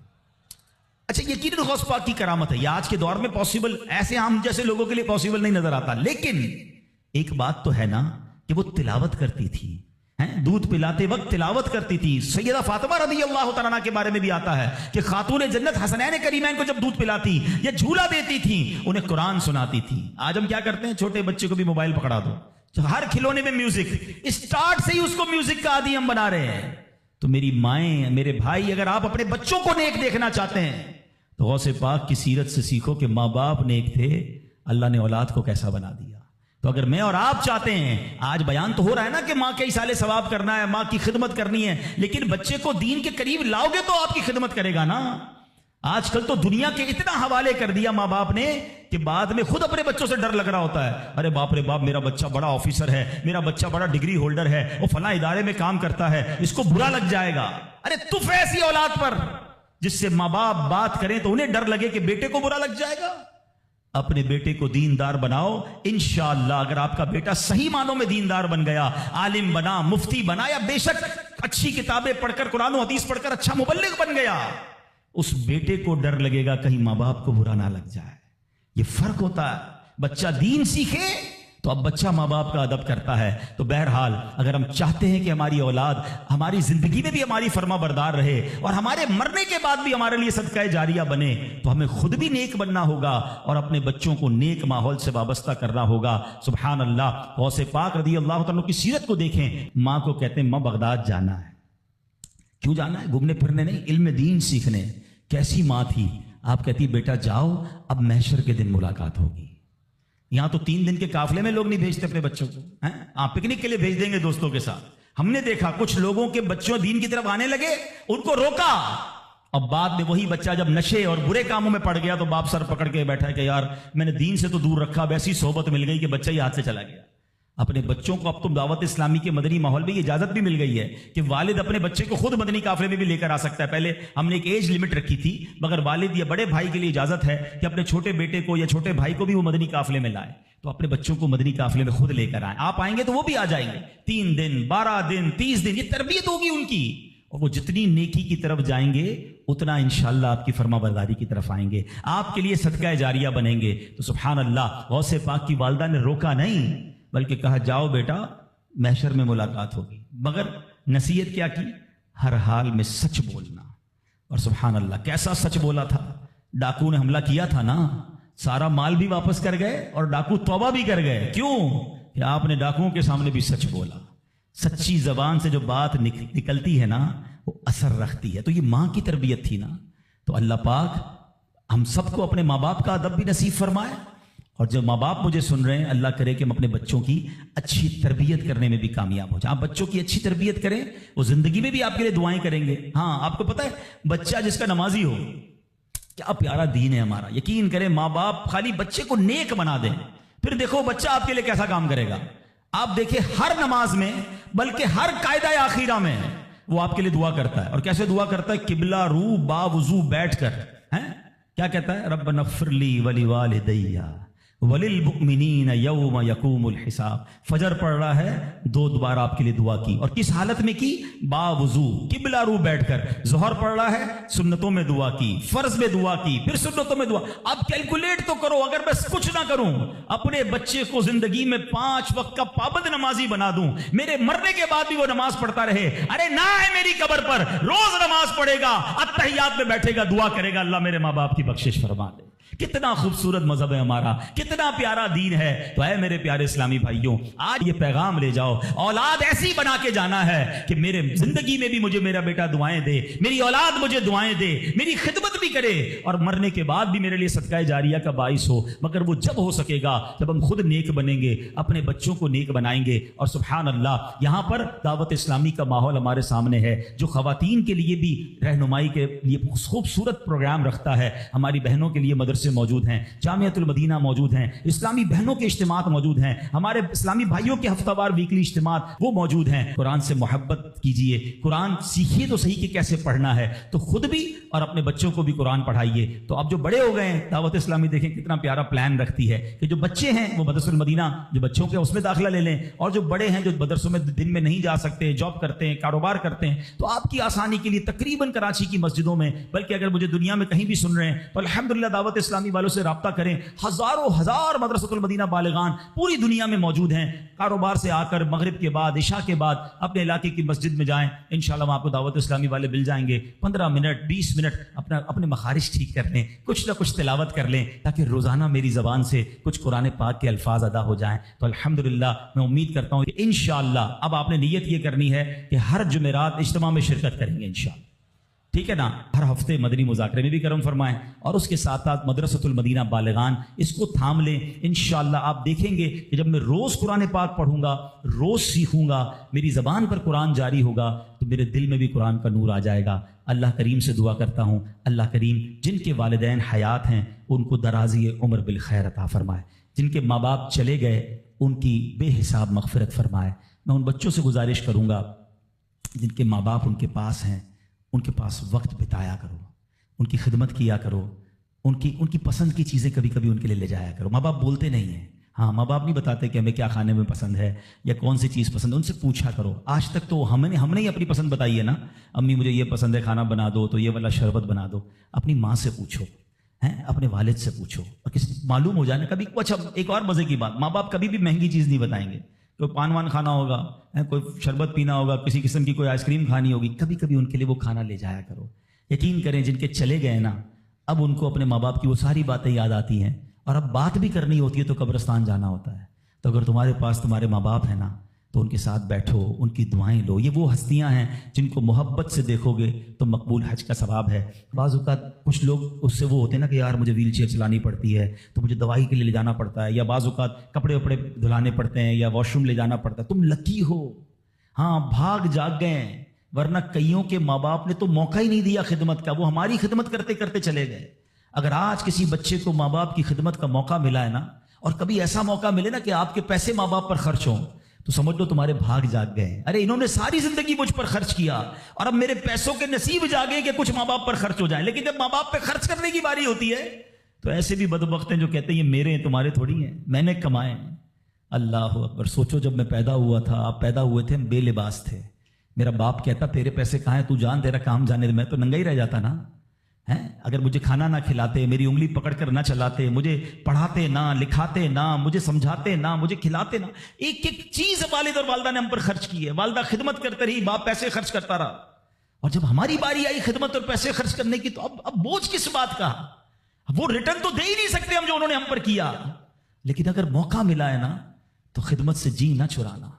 اچھا، یقیناً غوث پاک کی کرامت ہے، یہ آج کے دور میں پاسبل ایسے ہم جیسے لوگوں کے لیے پاسبل نہیں نظر آتا، لیکن ایک بات تو ہے نا کہ وہ تلاوت کرتی تھی، دودھ پلاتے وقت تلاوت کرتی تھی۔ سیدہ فاطمہ رضی اللہ تعالیٰ عنہا کے بارے میں بھی آتا ہے کہ خاتون جنت حسنین کریمین کو جب دودھ پلاتی یا جھولا دیتی تھی، انہیں قرآن سناتی تھی۔ آج ہم کیا کرتے ہیں، چھوٹے بچے کو بھی موبائل پکڑا دو، ہر کھلونے میں میوزک، اسٹارٹ سے ہی اس کو میوزک کا عادی ہم بنا رہے ہیں۔ تو میری مائیں، میرے بھائی، اگر آپ اپنے بچوں کو نیک دیکھنا چاہتے ہیں تو غوث پاک کی سیرت سے سیکھو کہ ماں باپ نیک تھے، اللہ نے اولاد کو کیسا بنا دیا۔ تو اگر میں اور آپ چاہتے ہیں، آج بیان تو ہو رہا ہے نا کہ ماں کے ایصال ثواب کرنا ہے، ماں کی خدمت کرنی ہے، لیکن بچے کو دین کے قریب لاؤ گے تو آپ کی خدمت کرے گا نا۔ آج کل تو دنیا کے اتنا حوالے کر دیا ماں باپ نے کہ بعد میں خود اپنے بچوں سے ڈر لگ رہا ہوتا ہے، ارے باپ رے باپ، میرا بچہ بڑا آفیسر ہے، میرا بچہ بڑا ڈگری ہولڈر ہے، وہ فلاں ادارے میں کام کرتا ہے، اس کو برا لگ جائے گا۔ ارے تف ایسی اولاد پر جس سے ماں باپ بات کریں تو انہیں ڈر لگے کہ بیٹے کو برا لگ جائے گا۔ اپنے بیٹے کو دیندار بناؤ، انشاءاللہ اگر آپ کا بیٹا صحیح معنوں میں دیندار بن گیا، عالم بنا، مفتی بنا، یا بے شک اچھی کتابیں پڑھ کر، قرآن و حدیث پڑھ کر اچھا مبلغ بن گیا، اس بیٹے کو ڈر لگے گا کہیں ماں باپ کو برا نہ لگ جائے۔ یہ فرق ہوتا ہے۔ بچہ دین سیکھے تو اب بچہ ماں باپ کا ادب کرتا ہے۔ تو بہرحال اگر ہم چاہتے ہیں کہ ہماری اولاد ہماری زندگی میں بھی ہماری فرما بردار رہے اور ہمارے مرنے کے بعد بھی ہمارے لیے صدقہ جاریہ بنے، تو ہمیں خود بھی نیک بننا ہوگا اور اپنے بچوں کو نیک ماحول سے وابستہ کرنا ہوگا۔ سبحان اللہ، غوث پاک رضی اللہ تعالیٰ کی سیرت کو دیکھیں۔ ماں کو کہتے ہیں ماں بغداد جانا ہے۔ کیوں جانا ہے؟ گھومنے پھرنے نہیں، علم دین سیکھنے۔ کیسی ماں تھی؟ آپ کہتی بیٹا جاؤ، اب محشر کے دن ملاقات ہوگی۔ یہاں تو 3 دن کے قافلے میں لوگ نہیں بھیجتے اپنے بچوں کو، آپ پکنک کے لیے بھیج دیں گے دوستوں کے ساتھ۔ ہم نے دیکھا کچھ لوگوں کے بچوں دین کی طرف آنے لگے، ان کو روکا، اب بعد میں وہی بچہ جب نشے اور برے کاموں میں پڑ گیا تو باپ سر پکڑ کے بیٹھا کہ یار میں نے دین سے تو دور رکھا، اب ایسی صحبت مل گئی کہ بچہ ہی ہاتھ سے چلا گیا۔ اپنے بچوں کو اب تو دعوت اسلامی کے مدنی ماحول میں یہ اجازت بھی مل گئی ہے کہ والد اپنے بچے کو خود مدنی قافلے میں بھی لے کر آ سکتا ہے. پہلے ہم نے ایک ایج لمٹ رکھی تھی، مگر والد یا بڑے بھائی کے لیے اجازت ہے کہ اپنے چھوٹے بیٹے کو یا چھوٹے بھائی کو بھی وہ مدنی قافلے میں لائے. تو اپنے بچوں کو مدنی قافلے میں خود لے کر آئیں. آپ آئیں گے تو وہ بھی آ جائیں گے. 3 دن 12 دن 30 دن یہ تربیت ہوگی ان کی، اور وہ جتنی نیکی کی طرف جائیں گے اتنا انشاءاللہ آپ کی فرما برداری کی طرف آئیں گے، آپ کے لیے صدقہ جاریہ بنیں گے. تو سبحان اللہ، غوث پاک کی والدہ نے روکا نہیں بلکہ کہا جاؤ بیٹا محشر میں ملاقات ہوگی. مگر نصیحت کیا کی؟ ہر حال میں سچ بولنا. اور سبحان اللہ کیسا سچ بولا تھا. ڈاکو نے حملہ کیا تھا نا، سارا مال بھی واپس کر گئے اور ڈاکو توبہ بھی کر گئے. کیوں؟ کہ آپ نے ڈاکوؤں کے سامنے بھی سچ بولا. سچی زبان سے جو بات نکلتی ہے نا وہ اثر رکھتی ہے. تو یہ ماں کی تربیت تھی نا. تو اللہ پاک ہم سب کو اپنے ماں باپ کا ادب بھی نصیب فرمائے، اور جو ماں باپ مجھے سن رہے ہیں اللہ کرے کہ ہم اپنے بچوں کی اچھی تربیت کرنے میں بھی کامیاب ہو جائیں. آپ بچوں کی اچھی تربیت کریں، وہ زندگی میں بھی آپ کے لیے دعائیں کریں گے. ہاں آپ کو پتہ ہے بچہ جس کا نمازی ہو، کیا پیارا دین ہے ہمارا. یقین کریں ماں باپ خالی بچے کو نیک بنا دیں، پھر دیکھو بچہ آپ کے لیے کیسا کام کرے گا. آپ دیکھیں ہر نماز میں بلکہ ہر قاعدہ آخیرہ میں وہ آپ کے لیے دعا کرتا ہے. اور کیسے دعا کرتا ہے؟ قبلہ رو با وضو بیٹھ کر. کیا کہتا ہے؟ ربنا اغفر لی ولوالدی وللمؤمنین یوم یقوم الحساب. فجر پڑھ رہا ہے 2 بار آپ کے لیے دعا کی، اور کس حالت میں کی؟ با وضو قبلہ رو بیٹھ کر. ظہر پڑھ رہا ہے سنتوں میں دعا کی، فرض میں دعا کی، پھر سنتوں میں دعا. اب کیلکولیٹ تو کرو، اگر بس کچھ نہ کروں اپنے بچے کو زندگی میں 5 وقت کا پابند نمازی بنا دوں، میرے مرنے کے بعد بھی وہ نماز پڑھتا رہے. ارے نہ ہے میری قبر پر روز نماز پڑھے گا، اتحیات میں بیٹھے گا، دعا کرے گا اللہ میرے ماں باپ کی بخشش فرما دے. کتنا خوبصورت مذہب ہے ہمارا، کتنا پیارا دین ہے. تو اے میرے پیارے اسلامی بھائیوں، آج یہ پیغام لے جاؤ، اولاد ایسی بنا کے جانا ہے کہ میرے زندگی میں بھی مجھے میرا بیٹا دعائیں دے، میری اولاد مجھے دعائیں دے، میری خدمت بھی کرے، اور مرنے کے بعد بھی میرے لیے صدقہ جاریہ کا باعث ہو. مگر وہ جب ہو سکے گا جب ہم خود نیک بنیں گے، اپنے بچوں کو نیک بنائیں گے. اور سبحان اللہ یہاں پر دعوت اسلامی کا ماحول ہمارے سامنے ہے جو خواتین کے لیے بھی رہنمائی کے لیے خوبصورت پروگرام رکھتا ہے. ہماری بہنوں کے لیے مدرسے موجود ہیں، جامعۃ المدینہ موجود ہیں، اسلامی بہنوں کے اجتماعات موجود ہیں، ہمارے اسلامی بھائیوں کے ہفتہ وار ویکلی اجتماعات وہ موجود ہیں. قرآن سے محبت کیجئے، قرآن سیکھیے تو صحیح کہ کیسے پڑھنا ہے، تو خود بھی اور اپنے بچوں کو بھی قرآن پڑھائیے. تو اب جو بڑے ہو گئے ہیں، دعوت اسلامی دیکھیں کتنا پیارا پلان رکھتی ہے کہ جو بچے ہیں وہ مدرسۃ المدینہ جو بچوں کے اس میں داخلہ لے لیں، اور جو بڑے ہیں جو مدرسوں میں دن میں نہیں جا سکتے، جاب کرتے ہیں، کاروبار کرتے ہیں، تو آپ کی آسانی کے لیے تقریباً کراچی کی مسجدوں میں، بلکہ اگر مجھے دنیا میں کہیں بھی سن رہے ہیں تو الحمدللہ دعوت اسلامی والوں سے رابطہ کریں. ہزاروں ہزار مدرسۃ المدینہ بالغان پوری دنیا میں موجود ہیں. کاروبار سے آ کر مغرب کے بعد عشاء کے بعد اپنے علاقے کی مسجد میں جائیں، انشاءاللہ وہاں آپ کو دعوت اسلامی والے مل جائیں گے. 15 منٹ 20 منٹ اپنے مخارج ٹھیک کر لیں، کچھ نہ کچھ تلاوت کر لیں تاکہ روزانہ میری زبان سے کچھ قرآن پاک کے الفاظ ادا ہو جائیں. تو الحمدللہ میں امید کرتا ہوں کہ انشاءاللہ اب آپ نے نیت یہ کرنی ہے کہ ہر جمعرات اجتماع میں شرکت کریں گے انشاءاللہ. ٹھیک ہے نا؟ ہر ہفتے مدنی مذاکرے میں بھی کرم فرمائیں، اور اس کے ساتھ ساتھ مدرسۃ المدینہ بالغان اس کو تھام لیں. انشاءاللہ آپ دیکھیں گے کہ جب میں روز قرآن پاک پڑھوں گا، روز سیکھوں گا، میری زبان پر قرآن جاری ہوگا تو میرے دل میں بھی قرآن کا نور آ جائے گا. اللہ کریم سے دعا کرتا ہوں اللہ کریم جن کے والدین حیات ہیں ان کو درازی عمر بالخیر عطا فرمائے، جن کے ماں باپ چلے گئے ان کی بے حساب مغفرت فرمائے. میں ان بچوں سے گزارش کروں گا جن کے ماں باپ ان کے پاس ہیں، ان کے پاس وقت بتایا کرو، ان کی خدمت کیا کرو، ان کی پسند کی چیزیں کبھی کبھی ان کے لیے لے جایا کرو. ماں باپ بولتے نہیں ہیں، ہاں ماں باپ نہیں بتاتے کہ ہمیں کیا کھانے میں پسند ہے یا کون سی چیز پسند ہے، ان سے پوچھا کرو. آج تک تو ہم نے ہی اپنی پسند بتائی ہے نا، امی مجھے یہ پسند ہے کھانا بنا دو تو یہ والا شربت بنا دو. اپنی ماں سے پوچھو، اپنے والد سے پوچھو، اور کسی معلوم ہو جائے نا کبھی. اچھا ایک اور مزے کی بات، ماں باپ کبھی بھی مہنگی چیز نہیں بتائیں گے. کوئی پان وان کھانا ہوگا، کوئی شربت پینا ہوگا، کسی قسم کی کوئی آئس کریم کھانی ہوگی، کبھی کبھی ان کے لیے وہ کھانا لے جایا کرو. یقین کریں جن کے چلے گئے نا اب ان کو اپنے ماں باپ کی وہ ساری باتیں یاد آتی ہیں، اور اب بات بھی کرنی ہوتی ہے تو قبرستان جانا ہوتا ہے. تو اگر تمہارے پاس تمہارے ماں باپ ہیں نا تو ان کے ساتھ بیٹھو، ان کی دعائیں لو. یہ وہ ہستیاں ہیں جن کو محبت سے دیکھو گے تو مقبول حج کا ثواب ہے. بعض اوقات کچھ لوگ اس سے وہ ہوتے ہیں نا کہ یار مجھے ویل چیئر چلانی پڑتی ہے تو مجھے دوائی کے لیے لے جانا پڑتا ہے، یا بعض اوقات کپڑے وپڑے دھلانے پڑتے ہیں یا واش روم لے جانا پڑتا ہے. تم لکی ہو، ہاں بھاگ جاگ گئے ہیں، ورنہ کئیوں کے ماں باپ نے تو موقع ہی نہیں دیا خدمت کا، وہ ہماری خدمت کرتے کرتے چلے گئے. اگر آج کسی بچے کو ماں باپ کی خدمت کا موقع ملا ہے نا اور کبھی ایسا موقع ملے نا کہ آپ کے پیسے ماں باپ پر خرچ ہوں تو سمجھ لو تمہارے بھاگ جاگ گئے. ارے انہوں نے ساری زندگی مجھ پر خرچ کیا اور اب میرے پیسوں کے نصیب جاگے کہ کچھ ماں باپ پر خرچ ہو جائے. لیکن جب ماں باپ پہ خرچ کرنے کی باری ہوتی ہے تو ایسے بھی بدبخت ہیں جو کہتے ہیں یہ میرے ہیں تمہارے تھوڑی ہیں, میں نے کمائے. اللہ اکبر. سوچو جب میں پیدا ہوا تھا, آپ پیدا ہوئے تھے, ہم بے لباس تھے, میرا باپ کہتا تیرے پیسے کہاں ہیں, تو جان تیرا کام جانے دے, میں تو ننگا ہی رہ جاتا نا. اگر مجھے کھانا نہ کھلاتے, میری انگلی پکڑ کر نہ چلاتے, مجھے پڑھاتے نہ, لکھاتے نہ, مجھے سمجھاتے نہ, مجھے کھلاتے نہ, ایک ایک چیز والد اور والدہ نے ہم پر خرچ کی ہے. والدہ خدمت کرتے رہی, باپ پیسے خرچ کرتا رہا, اور جب ہماری باری آئی خدمت اور پیسے خرچ کرنے کی تو اب بوجھ کس بات کا. وہ ریٹرن تو دے ہی نہیں سکتے ہم جو انہوں نے ہم پر کیا. لیکن اگر موقع ملا ہے نا تو خدمت سے جی نہ چرانا.